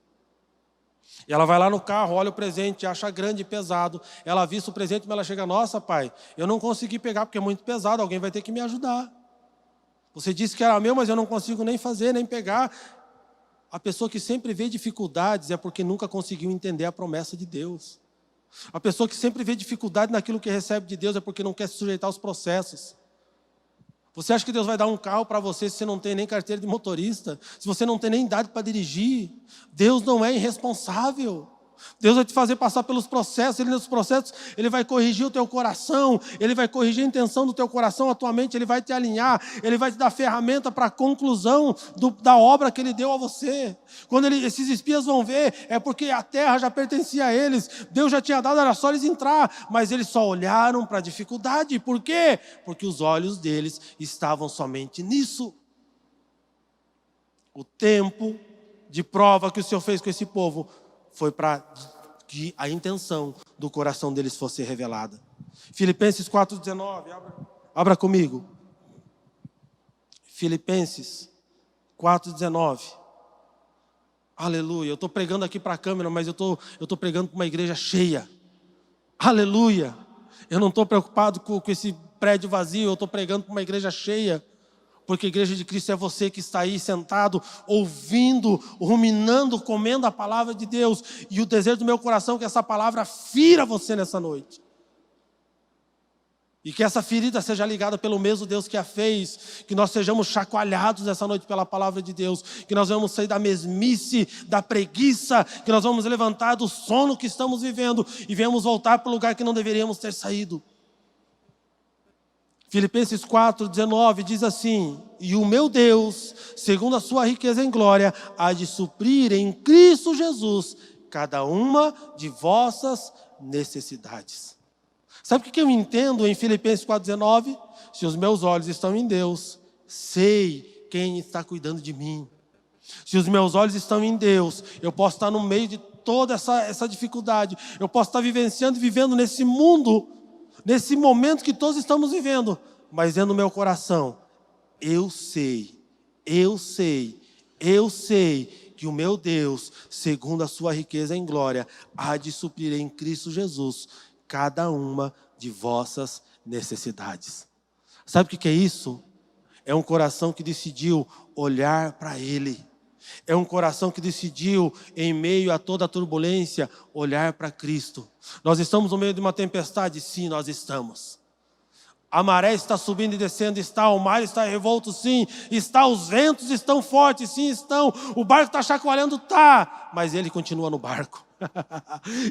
E ela vai lá no carro, olha o presente, acha grande e pesado. Ela avista o presente, mas ela chega, nossa pai, eu não consegui pegar porque é muito pesado, alguém vai ter que me ajudar. Você disse que era meu, mas eu não consigo nem fazer, nem pegar. A pessoa que sempre vê dificuldades é porque nunca conseguiu entender a promessa de Deus. A pessoa que sempre vê dificuldade naquilo que recebe de Deus é porque não quer se sujeitar aos processos. Você acha que Deus vai dar um carro para você se você não tem nem carteira de motorista? Se você não tem nem idade para dirigir? Deus não é irresponsável. Deus vai te fazer passar pelos processos. Ele, nos processos, Ele vai corrigir o teu coração. Ele vai corrigir a intenção do teu coração, a tua mente. Ele vai te alinhar. Ele vai te dar ferramenta para a conclusão da obra que Ele deu a você. Quando esses espias vão ver, é porque a terra já pertencia a eles. Deus já tinha dado, era só eles entrar. Mas eles só olharam para a dificuldade. Por quê? Porque os olhos deles estavam somente nisso. O tempo de prova que o Senhor fez com esse povo foi para que a intenção do coração deles fosse revelada. Filipenses 4,19, abra comigo. Filipenses 4,19. Aleluia, eu estou pregando aqui para a câmera, mas eu estou pregando para uma igreja cheia. Aleluia, eu não estou preocupado com esse prédio vazio, eu estou pregando para uma igreja cheia. Porque a igreja de Cristo é você que está aí sentado, ouvindo, ruminando, comendo a palavra de Deus. E o desejo do meu coração é que essa palavra fira você nessa noite. E que essa ferida seja ligada pelo mesmo Deus que a fez. Que nós sejamos chacoalhados essa noite pela palavra de Deus. Que nós vamos sair da mesmice, da preguiça. Que nós vamos levantar do sono que estamos vivendo. E venhamos voltar para o lugar que não deveríamos ter saído. Filipenses 4:19 diz assim: e o meu Deus, segundo a sua riqueza em glória, há de suprir em Cristo Jesus cada uma de vossas necessidades. Sabe o que eu entendo em Filipenses 4:19? Se os meus olhos estão em Deus, sei quem está cuidando de mim. Se os meus olhos estão em Deus, eu posso estar no meio de toda essa dificuldade. Eu posso estar vivenciando e vivendo nesse mundo, nesse momento que todos estamos vivendo. Mas dentro do meu coração, eu sei que o meu Deus, segundo a sua riqueza em glória, há de suprir em Cristo Jesus cada uma de vossas necessidades. Sabe o que é isso? É um coração que decidiu olhar para Ele. É um coração que decidiu, em meio a toda a turbulência, olhar para Cristo. Nós estamos no meio de uma tempestade? Sim, nós estamos. A maré está subindo e descendo, está, o mar está revolto, sim, está, os ventos estão fortes, sim, estão, o barco está chacoalhando, tá, mas Ele continua no barco.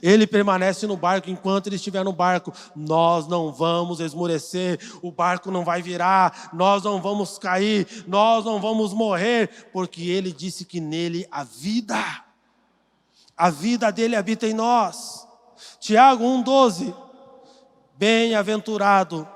Ele permanece no barco enquanto Ele estiver no barco. Nós não vamos esmorecer, o barco não vai virar, nós não vamos cair, nós não vamos morrer, porque Ele disse que nele a vida dele habita em nós. Tiago 1:12, bem-aventurado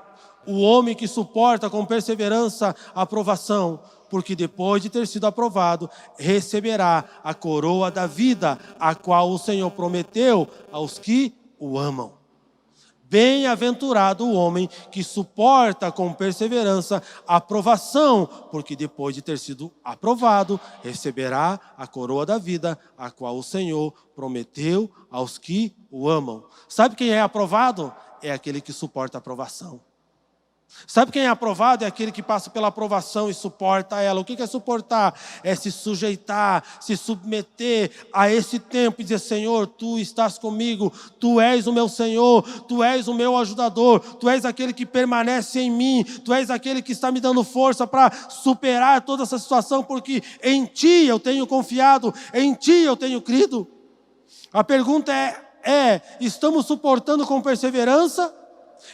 o homem que suporta com perseverança a provação, porque depois de ter sido aprovado, receberá a coroa da vida, a qual o Senhor prometeu aos que o amam. Bem-aventurado o homem que suporta com perseverança a provação, porque depois de ter sido aprovado, receberá a coroa da vida, a qual o Senhor prometeu aos que o amam. Sabe quem é aprovado? É aquele que suporta a provação. Sabe quem é aprovado? É aquele que passa pela aprovação e suporta ela. O que é suportar? É se sujeitar, se submeter a esse tempo e dizer: Senhor, Tu estás comigo, Tu és o meu Senhor, Tu és o meu ajudador, Tu és aquele que permanece em mim, Tu és aquele que está me dando força para superar toda essa situação, porque em Ti eu tenho confiado, em Ti eu tenho crido. A pergunta estamos suportando com perseverança?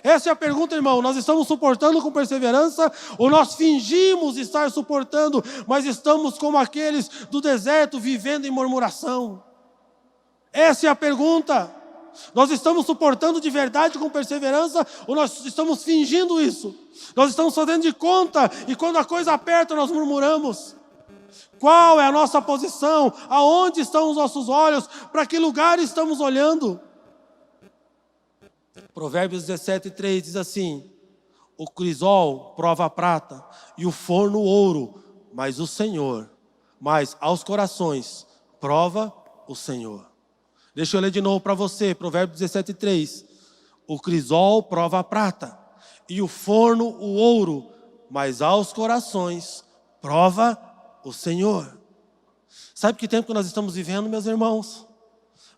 Essa é a pergunta, irmão. Nós estamos suportando com perseverança ou nós fingimos estar suportando, mas estamos como aqueles do deserto vivendo em murmuração? Essa é a pergunta. Nós estamos suportando de verdade com perseverança ou nós estamos fingindo isso? Nós estamos fazendo de conta e quando a coisa aperta nós murmuramos. Qual é a nossa posição? Aonde estão os nossos olhos? Para que lugar estamos olhando? Provérbios 17:3 diz assim: o crisol prova a prata e o forno o ouro, mas aos corações prova o Senhor. Deixa eu ler de novo para você, Provérbios 17:3. O crisol prova a prata e o forno o ouro, mas aos corações prova o Senhor. Sabe que tempo que nós estamos vivendo, meus irmãos?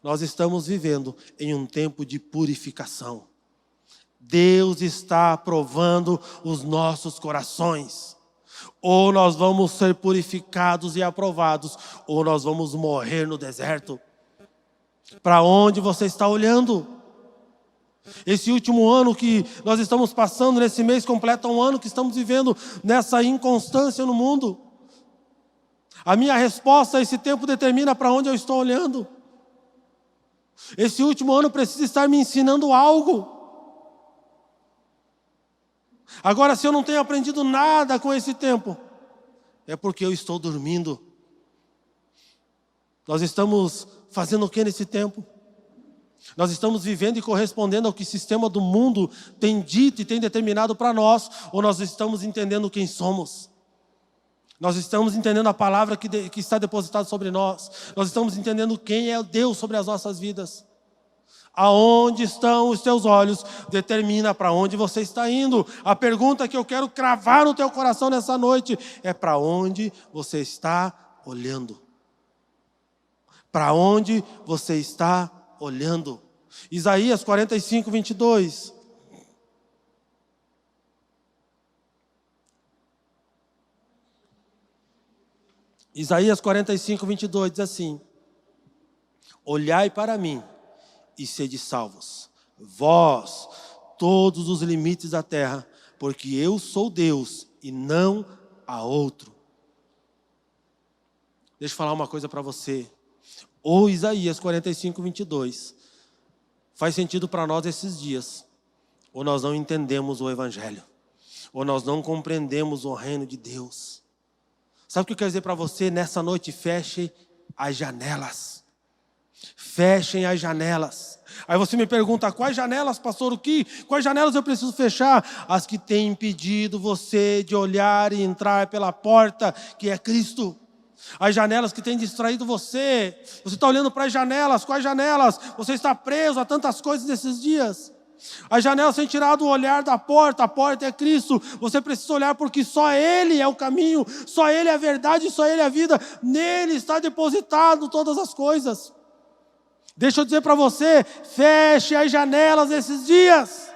Nós estamos vivendo em um tempo de purificação. Deus está provando os nossos corações. Ou nós vamos ser purificados e aprovados, ou nós vamos morrer no deserto. Para onde você está olhando? Esse último ano que nós estamos passando, nesse mês completa um ano que estamos vivendo nessa inconstância no mundo. A minha resposta a esse tempo determina para onde eu estou olhando. Esse último ano precisa estar me ensinando algo. Agora, se eu não tenho aprendido nada com esse tempo, é porque eu estou dormindo. Nós estamos fazendo o que nesse tempo? Nós estamos vivendo e correspondendo ao que o sistema do mundo tem dito e tem determinado para nós, ou nós estamos entendendo quem somos? Nós estamos entendendo a palavra que está depositada sobre nós. Nós estamos entendendo quem é Deus sobre as nossas vidas. Aonde estão os teus olhos determina para onde você está indo. A pergunta que eu quero cravar no teu coração nessa noite é: para onde você está olhando? Para onde você está olhando? Isaías 45:22. Isaías 45, 22 diz assim: olhai para mim e sede salvos, vós, todos os limites da terra, porque eu sou Deus e não há outro. Deixa eu falar uma coisa para você. O Isaías 45, 22 faz sentido para nós esses dias. Ou nós não entendemos o Evangelho, ou nós não compreendemos o reino de Deus. Sabe o que eu quero dizer para você? Nessa noite, feche as janelas. Fechem as janelas. Aí você me pergunta, quais janelas, pastor, o que? Quais janelas eu preciso fechar? As que têm impedido você de olhar e entrar pela porta, que é Cristo. As janelas que têm distraído você. Você está olhando para as janelas, quais janelas? Você está preso a tantas coisas nesses dias. As janelas têm tirado o olhar da porta, a porta é Cristo. Você precisa olhar porque só Ele é o caminho, só Ele é a verdade, só Ele é a vida. Nele está depositado todas as coisas. Deixa eu dizer para você, feche as janelas esses dias.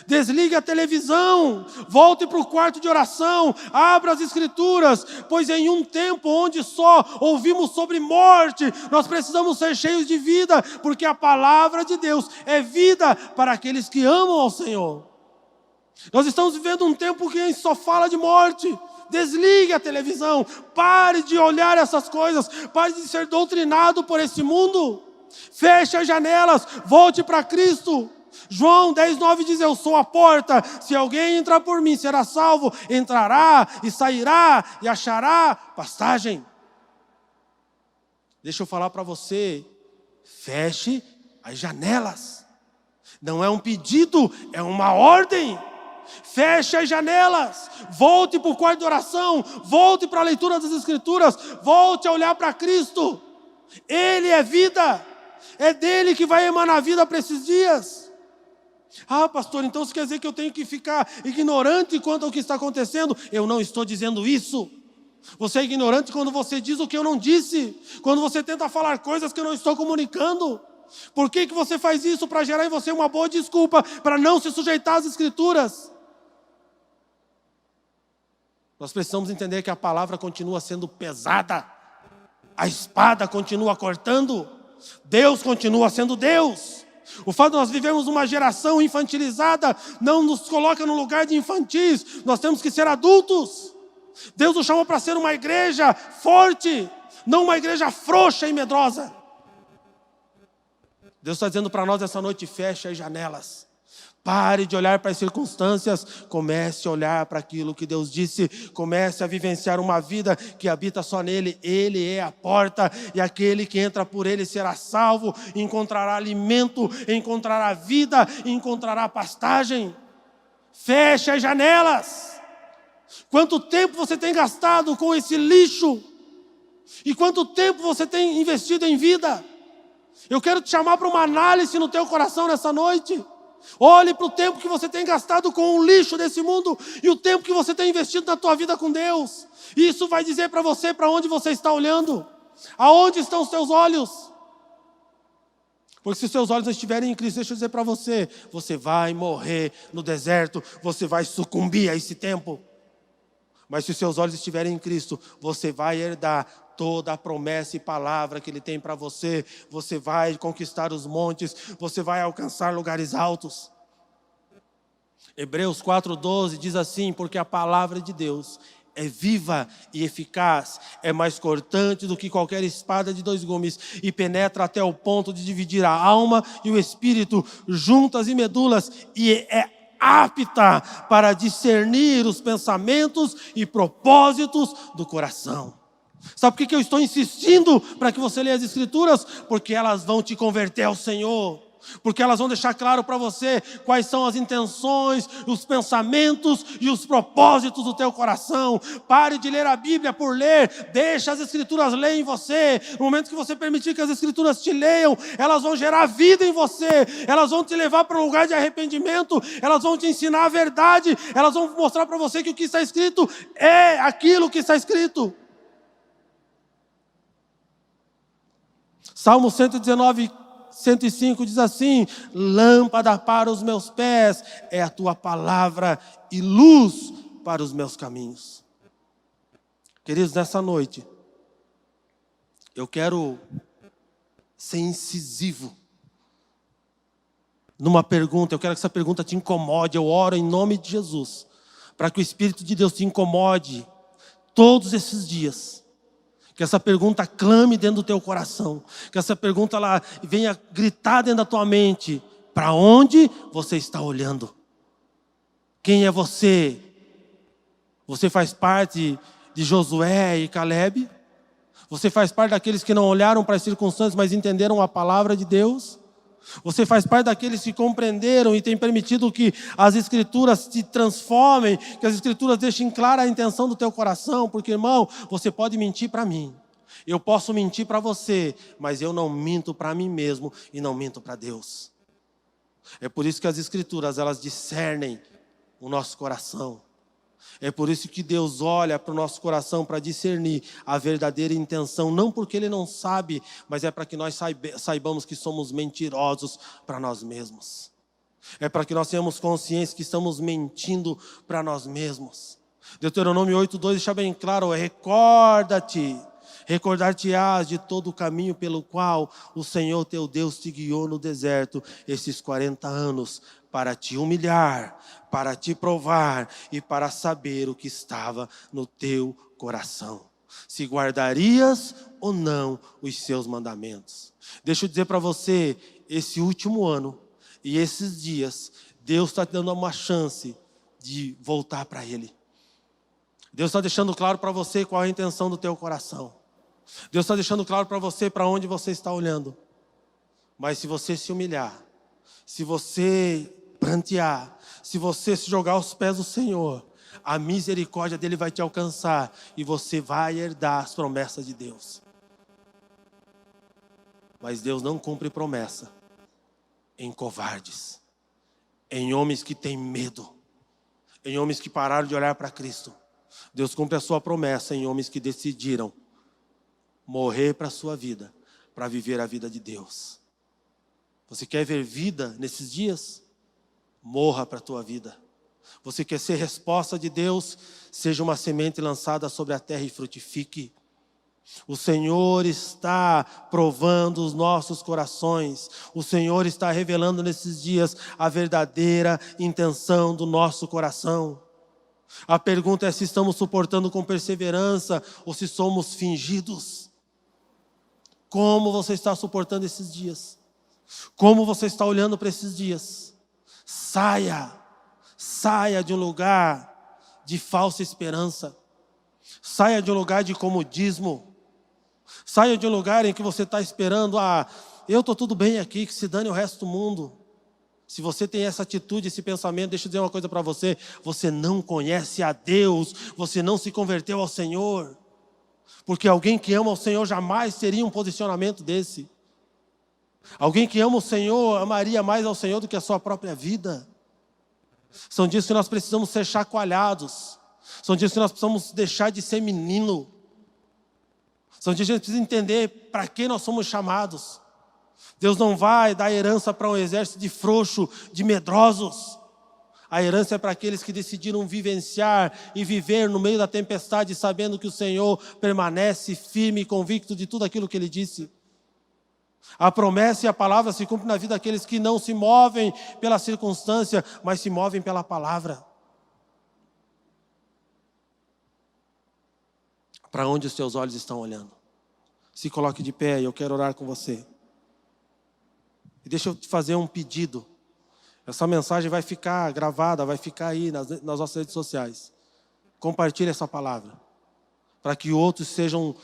Desligue a televisão, volte para o quarto de oração, abra as escrituras, pois em um tempo onde só ouvimos sobre morte, nós precisamos ser cheios de vida, porque a palavra de Deus é vida para aqueles que amam ao Senhor. Nós estamos vivendo um tempo que só fala de morte. Desligue a televisão, pare de olhar essas coisas, pare de ser doutrinado por esse mundo. Feche as janelas, volte para Cristo. João 10:9 diz: eu sou a porta, se alguém entrar por mim será salvo, entrará e sairá e achará pastagem. Deixa eu falar para você, feche as janelas. Não é um pedido, é uma ordem. Feche as janelas, volte para o quarto de oração, volte para a leitura das Escrituras, volte a olhar para Cristo. Ele é vida, é dele que vai emanar vida para esses dias. Ah, pastor, então isso quer dizer que eu tenho que ficar ignorante quanto ao que está acontecendo? Eu não estou dizendo isso. Você é ignorante quando você diz o que eu não disse, quando você tenta falar coisas que eu não estou comunicando. Por que você faz isso? Para gerar em você uma boa desculpa para não se sujeitar às Escrituras. Nós precisamos entender que a palavra continua sendo pesada, a espada continua cortando, Deus continua sendo Deus. O fato de nós vivermos uma geração infantilizada não nos coloca no lugar de infantis. Nós temos que ser adultos. Deus nos chamou para ser uma igreja forte, não uma igreja frouxa e medrosa. Deus está dizendo para nós essa noite: feche as janelas. Pare de olhar para as circunstâncias, comece a olhar para aquilo que Deus disse, comece a vivenciar uma vida que habita só nele. Ele é a porta e aquele que entra por ele será salvo, encontrará alimento, encontrará vida, encontrará pastagem. Feche as janelas. Quanto tempo você tem gastado com esse lixo? E quanto tempo você tem investido em vida? Eu quero te chamar para uma análise no teu coração nessa noite. Olhe para o tempo que você tem gastado com o lixo desse mundo e o tempo que você tem investido na tua vida com Deus. Isso vai dizer para você para onde você está olhando. Aonde estão os seus olhos? Porque se os seus olhos não estiverem em Cristo, deixa eu dizer para você, você vai morrer no deserto, você vai sucumbir a esse tempo. Mas se os seus olhos estiverem em Cristo, você vai herdar toda a promessa e palavra que Ele tem para você. Você vai conquistar os montes, você vai alcançar lugares altos. Hebreus 4:12 diz assim: porque a palavra de Deus é viva e eficaz, é mais cortante do que qualquer espada de 2 gumes e penetra até o ponto de dividir a alma e o espírito, juntas e medulas, e é apta para discernir os pensamentos e propósitos do coração. Sabe por que eu estou insistindo para que você leia as Escrituras? Porque elas vão te converter ao Senhor. Porque elas vão deixar claro para você quais são as intenções, os pensamentos e os propósitos do teu coração. Pare de ler a Bíblia por ler, deixa as Escrituras ler em você. No momento que você permitir que as Escrituras te leiam, elas vão gerar vida em você, elas vão te levar para um lugar de arrependimento, elas vão te ensinar a verdade, elas vão mostrar para você que o que está escrito é aquilo que está escrito. Salmo 119, 105 diz assim: lâmpada para os meus pés é a tua palavra e luz para os meus caminhos. Queridos, nessa noite, eu quero ser incisivo numa pergunta. Eu quero que essa pergunta te incomode. Eu oro em nome de Jesus, para que o Espírito de Deus te incomode todos esses dias. Que essa pergunta clame dentro do teu coração. Que essa pergunta ela venha gritar dentro da tua mente. Para onde você está olhando? Quem é você? Você faz parte de Josué e Calebe? Você faz parte daqueles que não olharam para as circunstâncias, mas entenderam a palavra de Deus? Você faz parte daqueles que compreenderam e têm permitido que as Escrituras te transformem, que as Escrituras deixem clara a intenção do teu coração? Porque, irmão, você pode mentir para mim, eu posso mentir para você, mas eu não minto para mim mesmo e não minto para Deus. É por isso que as Escrituras, elas discernem o nosso coração. É por isso que Deus olha para o nosso coração para discernir a verdadeira intenção. Não porque Ele não sabe, mas é para que nós saibamos que somos mentirosos para nós mesmos. É para que nós tenhamos consciência que estamos mentindo para nós mesmos. Deuteronômio 8:2 deixa bem claro: recordar-te-ás de todo o caminho pelo qual o Senhor teu Deus te guiou no deserto esses 40 anos, para te humilhar, para te provar e para saber o que estava no teu coração, se guardarias ou não os seus mandamentos. Deixa eu dizer para você, esse último ano e esses dias, Deus está te dando uma chance de voltar para Ele. Deus está deixando claro para você qual é a intenção do teu coração. Deus está deixando claro para você para onde você está olhando. Mas se você se humilhar, se você prantear, se você se jogar aos pés do Senhor, a misericórdia dele vai te alcançar e você vai herdar as promessas de Deus. Mas Deus não cumpre promessa em covardes, em homens que têm medo, em homens que pararam de olhar para Cristo. Deus cumpre a sua promessa em homens que decidiram morrer para a sua vida, para viver a vida de Deus. Você quer ver vida nesses dias? Morra para a tua vida. Você quer ser resposta de Deus? Seja uma semente lançada sobre a terra e frutifique. O Senhor está provando os nossos corações. O Senhor está revelando nesses dias a verdadeira intenção do nosso coração. A pergunta é se estamos suportando com perseverança ou se somos fingidos. Como você está suportando esses dias? Como você está olhando para esses dias? Saia de um lugar de falsa esperança. Saia de um lugar de comodismo. Saia de um lugar em que você está esperando, eu estou tudo bem aqui, que se dane o resto do mundo. Se você tem essa atitude, esse pensamento, deixa eu dizer uma coisa para você: você não conhece a Deus, você não se converteu ao Senhor. Porque alguém que ama o Senhor jamais teria um posicionamento desse. Alguém que ama o Senhor amaria mais ao Senhor do que a sua própria vida. São dias que nós precisamos ser chacoalhados. São dias que nós precisamos deixar de ser menino. São dias que a gente precisa entender para que nós somos chamados. Deus não vai dar herança para um exército de frouxo, de medrosos. A herança é para aqueles que decidiram vivenciar e viver no meio da tempestade, sabendo que o Senhor permanece firme e convicto de tudo aquilo que Ele disse. A promessa e a palavra se cumprem na vida daqueles que não se movem pela circunstância, mas se movem pela palavra. Para onde os teus olhos estão olhando? Se coloque de pé e eu quero orar com você. E deixa eu te fazer um pedido. Essa mensagem vai ficar gravada, vai ficar aí nas nossas redes sociais. Compartilhe essa palavra, para que outros sejam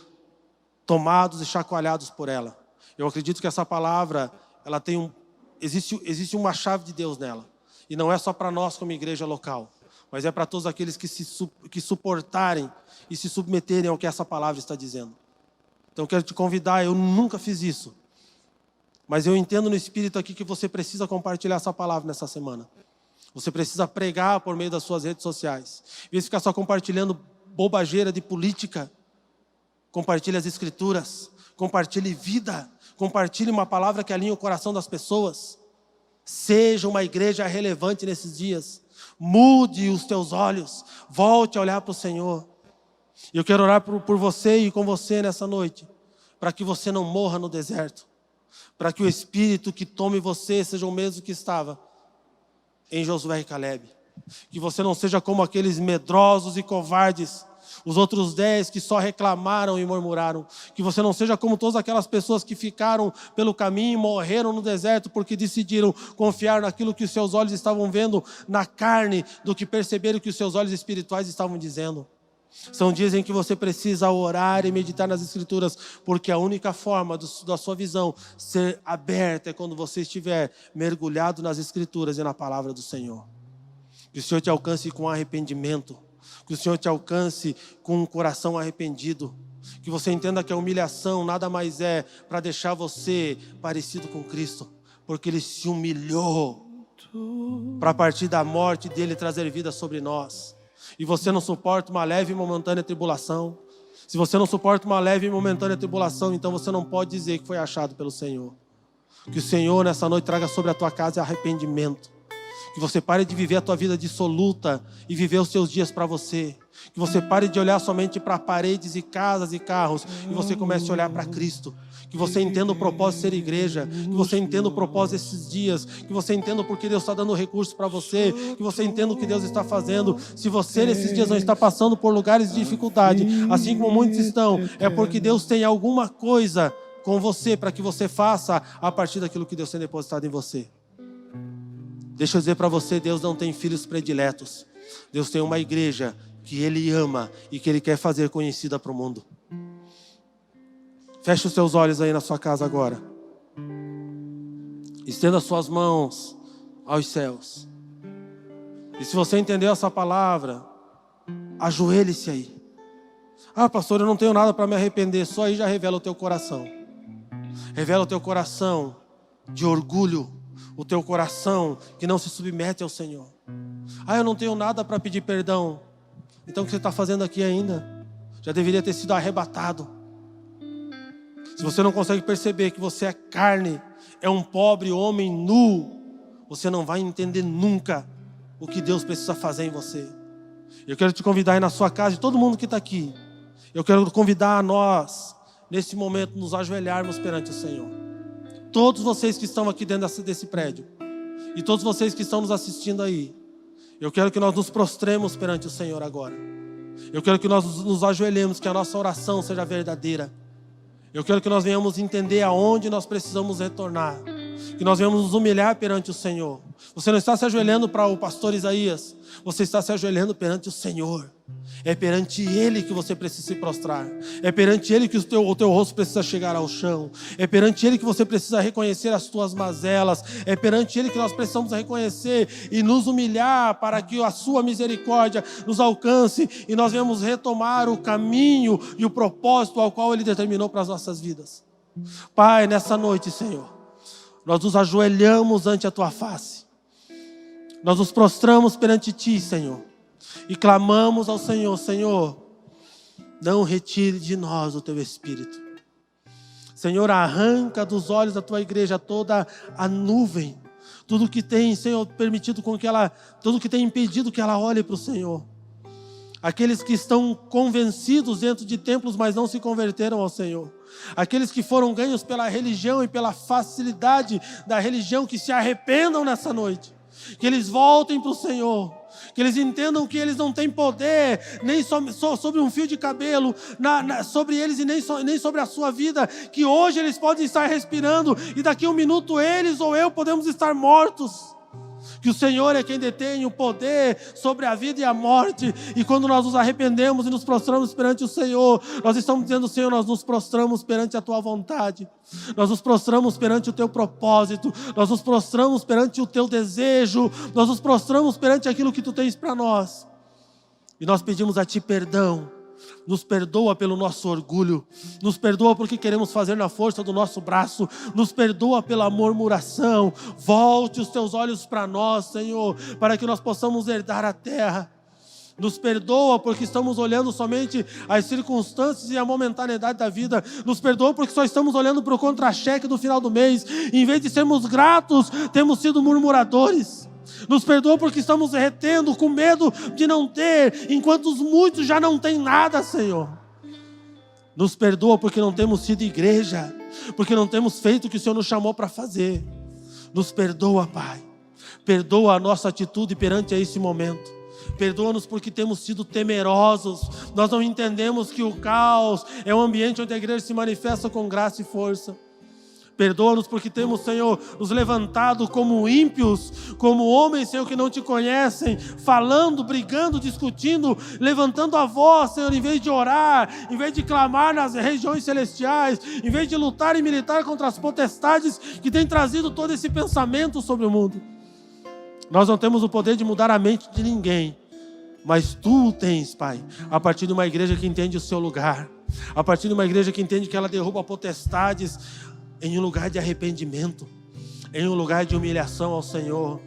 tomados e chacoalhados por ela. Eu acredito que essa palavra, ela tem existe uma chave de Deus nela. E não é só para nós como igreja local, mas é para todos aqueles que suportarem e se submeterem ao que essa palavra está dizendo. Então eu quero te convidar, eu nunca fiz isso. Mas eu entendo no Espírito aqui que você precisa compartilhar essa palavra nessa semana. Você precisa pregar por meio das suas redes sociais. Em vez de ficar só compartilhando bobageira de política, compartilhe as Escrituras, compartilhe vida, compartilhe uma palavra que alinhe o coração das pessoas. Seja uma igreja relevante nesses dias. Mude os teus olhos, volte a olhar para o Senhor. Eu quero orar por você e com você nessa noite, para que você não morra no deserto, para que o Espírito que tome você seja o mesmo que estava em Josué e Calebe. Que você não seja como aqueles medrosos e covardes, os outros 10 que só reclamaram e murmuraram. Que você não seja como todas aquelas pessoas que ficaram pelo caminho e morreram no deserto porque decidiram confiar naquilo que os seus olhos estavam vendo na carne, do que perceberam que os seus olhos espirituais estavam dizendo. São dias em que você precisa orar e meditar nas Escrituras, porque a única forma da sua visão ser aberta é quando você estiver mergulhado nas Escrituras e na palavra do Senhor. Que o Senhor te alcance com arrependimento, que o Senhor te alcance com um coração arrependido, que você entenda que a humilhação nada mais é para deixar você parecido com Cristo, porque Ele se humilhou para a partir da morte dele trazer vida sobre nós. E você não suporta uma leve e momentânea tribulação. Se você não suporta uma leve e momentânea tribulação, então você não pode dizer que foi achado pelo Senhor. Que o Senhor nessa noite traga sobre a tua casa arrependimento. Que você pare de viver a tua vida dissoluta e viver os seus dias para você. Que você pare de olhar somente para paredes e casas e carros e você comece a olhar para Cristo. Que você entenda o propósito de ser igreja. Que você entenda o propósito desses dias. Que você entenda o porquê Deus está dando recursos para você. Que você entenda o que Deus está fazendo. Se você nesses dias não está passando por lugares de dificuldade, assim como muitos estão, é porque Deus tem alguma coisa com você para que você faça a partir daquilo que Deus tem depositado em você. Deixa eu dizer para você, Deus não tem filhos prediletos. Deus tem uma igreja que Ele ama e que Ele quer fazer conhecida para o mundo. Feche os seus olhos aí na sua casa agora. Estenda as suas mãos aos céus. E se você entendeu essa palavra, ajoelhe-se aí. Ah, pastor, eu não tenho nada para me arrepender. Só aí já revela o teu coração. Revela o teu coração de orgulho. O teu coração que não se submete ao Senhor. Ah, eu não tenho nada para pedir perdão. Então o que você está fazendo aqui ainda? Já deveria ter sido arrebatado. Se você não consegue perceber que você é carne, é um pobre homem nu, você não vai entender nunca o que Deus precisa fazer em você. Eu quero te convidar aí na sua casa, e todo mundo que está aqui, eu quero convidar a nós, nesse momento, nos ajoelharmos perante o Senhor. Todos vocês que estão aqui dentro desse prédio, e todos vocês que estão nos assistindo aí, eu quero que nós nos prostremos perante o Senhor agora. Eu quero que nós nos ajoelhemos, que a nossa oração seja verdadeira. Eu quero que nós venhamos entender aonde nós precisamos retornar. Que nós venhamos nos humilhar perante o Senhor. Você não está se ajoelhando para o pastor Isaías. Você está se ajoelhando perante o Senhor. É perante Ele que você precisa se prostrar. É perante Ele que o teu rosto precisa chegar ao chão. É perante Ele que você precisa reconhecer as tuas mazelas. É perante Ele que nós precisamos reconhecer e nos humilhar para que a sua misericórdia nos alcance e nós venhamos retomar o caminho e o propósito ao qual Ele determinou para as nossas vidas. Pai, nessa noite, Senhor, nós nos ajoelhamos ante a Tua face. Nós nos prostramos perante Ti, Senhor. E clamamos ao Senhor, Senhor, não retire de nós o Teu Espírito. Senhor, arranca dos olhos da Tua igreja toda a nuvem. Tudo que tem, Senhor, permitido com que ela, tudo que tem impedido que ela olhe para o Senhor. Aqueles que estão convencidos dentro de templos, mas não se converteram ao Senhor. Aqueles que foram ganhos pela religião e pela facilidade da religião, que se arrependam nessa noite. Que eles voltem para o Senhor. Que eles entendam que eles não têm poder, nem sobre um fio de cabelo, sobre eles e nem sobre a sua vida. Que hoje eles podem estar respirando e daqui a um minuto eles ou eu podemos estar mortos. Que o Senhor é quem detém o poder sobre a vida e a morte. E quando nós nos arrependemos e nos prostramos perante o Senhor, nós estamos dizendo, Senhor, nós nos prostramos perante a Tua vontade. Nós nos prostramos perante o Teu propósito. Nós nos prostramos perante o Teu desejo. Nós nos prostramos perante aquilo que Tu tens para nós. E nós pedimos a Ti perdão. Nos perdoa pelo nosso orgulho, nos perdoa porque queremos fazer na força do nosso braço, nos perdoa pela murmuração. Volte os Teus olhos para nós, Senhor, para que nós possamos herdar a terra. Nos perdoa porque estamos olhando somente as circunstâncias e a momentaneidade da vida. Nos perdoa porque só estamos olhando para o contra-cheque do final do mês. Em vez de sermos gratos, temos sido murmuradores. Nos perdoa porque estamos retendo com medo de não ter, enquanto os muitos já não têm nada, Senhor. Nos perdoa porque não temos sido igreja, porque não temos feito o que o Senhor nos chamou para fazer. Nos perdoa, Pai. Perdoa a nossa atitude perante esse momento. Perdoa-nos porque temos sido temerosos. Nós não entendemos que o caos é um ambiente onde a igreja se manifesta com graça e força. Perdoa-nos porque temos, Senhor, nos levantado como ímpios, como homens, Senhor, que não te conhecem, falando, brigando, discutindo, levantando a voz, Senhor, em vez de orar, em vez de clamar nas regiões celestiais, em vez de lutar e militar contra as potestades que têm trazido todo esse pensamento sobre o mundo. Nós não temos o poder de mudar a mente de ninguém, mas Tu o tens, Pai, a partir de uma igreja que entende o seu lugar, a partir de uma igreja que entende que ela derruba potestades em um lugar de arrependimento, em um lugar de humilhação ao Senhor,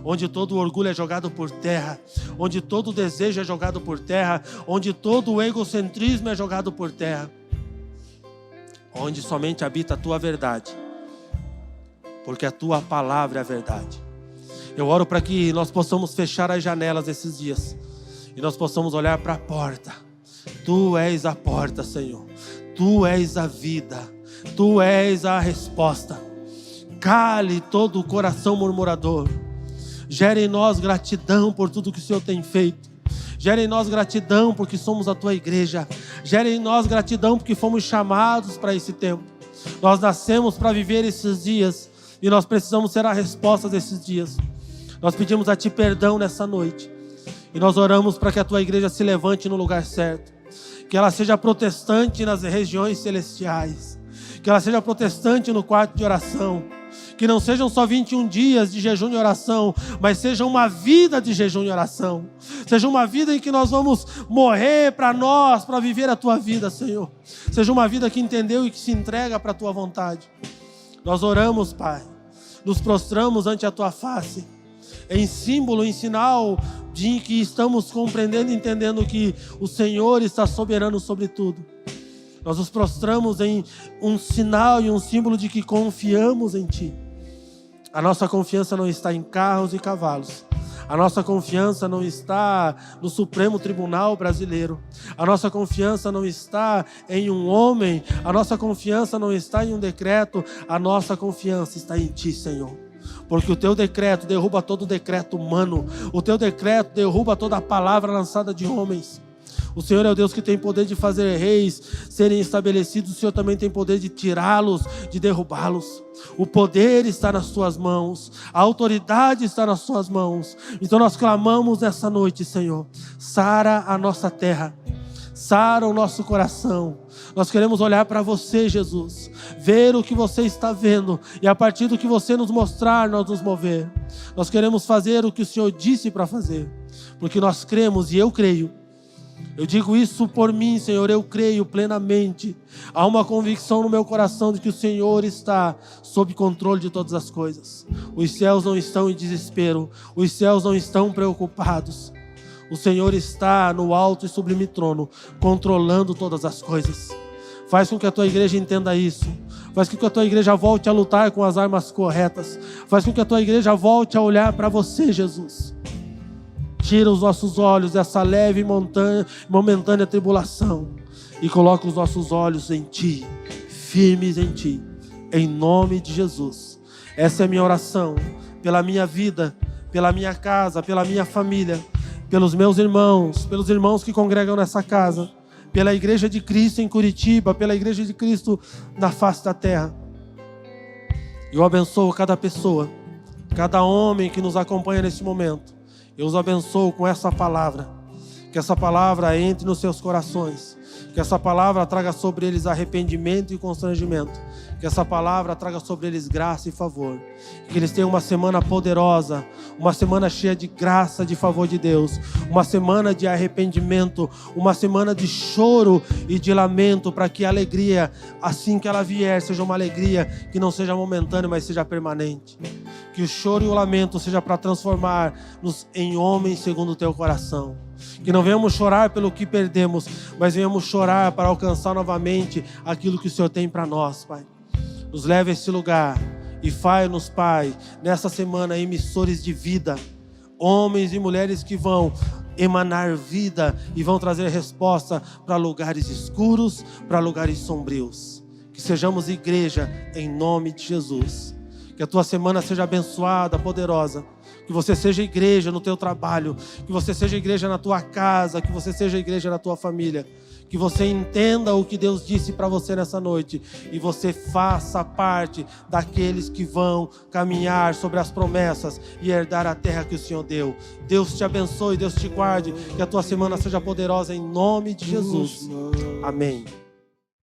onde todo o orgulho é jogado por terra, onde todo o desejo é jogado por terra, onde todo o egocentrismo é jogado por terra, onde somente habita a Tua verdade, porque a Tua palavra é a verdade. Eu oro para que nós possamos fechar as janelas esses dias e nós possamos olhar para a porta. Tu és a porta, Senhor. Tu és a vida. Tu és a resposta. Cale todo o coração murmurador. Gere em nós gratidão por tudo que o Senhor tem feito. Gere em nós gratidão porque somos a Tua igreja. Gere em nós gratidão porque fomos chamados para esse tempo. Nós nascemos para viver esses dias e nós precisamos ser a resposta desses dias. Nós pedimos a Ti perdão nessa noite. E nós oramos para que a Tua igreja se levante no lugar certo. Que ela seja protestante nas regiões celestiais. Que ela seja protestante no quarto de oração. Que não sejam só 21 dias de jejum e oração, mas seja uma vida de jejum e oração. Seja uma vida em que nós vamos morrer para nós, para viver a Tua vida, Senhor. Seja uma vida que entendeu e que se entrega para a Tua vontade. Nós oramos, Pai. Nos prostramos ante a Tua face. Em símbolo, em sinal de que estamos compreendendo e entendendo que o Senhor está soberano sobre tudo. Nós nos prostramos em um sinal e um símbolo de que confiamos em Ti. A nossa confiança não está em carros e cavalos. A nossa confiança não está no Supremo Tribunal Brasileiro. A nossa confiança não está em um homem. A nossa confiança não está em um decreto. A nossa confiança está em Ti, Senhor. Porque o Teu decreto derruba todo decreto humano. O Teu decreto derruba toda a palavra lançada de homens. O Senhor é o Deus que tem poder de fazer reis serem estabelecidos. O Senhor também tem poder de tirá-los, de derrubá-los. O poder está nas Tuas mãos. A autoridade está nas Tuas mãos. Então nós clamamos nessa noite, Senhor. Sara a nossa terra. Sara o nosso coração. Nós queremos olhar para Você, Jesus, ver o que Você está vendo e a partir do que Você nos mostrar, nós nos mover. Nós queremos fazer o que o Senhor disse para fazer, porque nós cremos e eu creio. Eu digo isso por mim, Senhor, eu creio plenamente. Há uma convicção no meu coração de que o Senhor está sob controle de todas as coisas. Os céus não estão em desespero, os céus não estão preocupados. O Senhor está no alto e sublime trono, controlando todas as coisas. Faz com que a Tua igreja entenda isso. Faz com que a Tua igreja volte a lutar com as armas corretas. Faz com que a Tua igreja volte a olhar para Você, Jesus. Tira os nossos olhos dessa leve e momentânea tribulação e coloca os nossos olhos em Ti, firmes em Ti, em nome de Jesus. Essa é a minha oração pela minha vida, pela minha casa, pela minha família, pelos meus irmãos, pelos irmãos que congregam nessa casa, pela Igreja de Cristo em Curitiba, pela Igreja de Cristo na face da terra. Eu abençoo cada pessoa, cada homem que nos acompanha nesse momento. Eu os abençoo com essa palavra. Que essa palavra entre nos seus corações. Que essa palavra traga sobre eles arrependimento e constrangimento. Que essa palavra traga sobre eles graça e favor. Que eles tenham uma semana poderosa. Uma semana cheia de graça, de favor de Deus. Uma semana de arrependimento. Uma semana de choro e de lamento. Para que a alegria, assim que ela vier, seja uma alegria que não seja momentânea, mas seja permanente. Que o choro e o lamento seja para transformar-nos em homens segundo o Teu coração. Que não venhamos chorar pelo que perdemos, mas venhamos chorar para alcançar novamente aquilo que o Senhor tem para nós, Pai. Nos leve a esse lugar e faz-nos, Pai, nessa semana emissores de vida. Homens e mulheres que vão emanar vida e vão trazer resposta para lugares escuros, para lugares sombrios. Que sejamos igreja em nome de Jesus. Que a tua semana seja abençoada, poderosa. Que você seja igreja no teu trabalho. Que você seja igreja na tua casa. Que você seja igreja na tua família. Que você entenda o que Deus disse para você nessa noite. E você faça parte daqueles que vão caminhar sobre as promessas e herdar a terra que o Senhor deu. Deus te abençoe, Deus te guarde. Que a tua semana seja poderosa em nome de Jesus. Amém.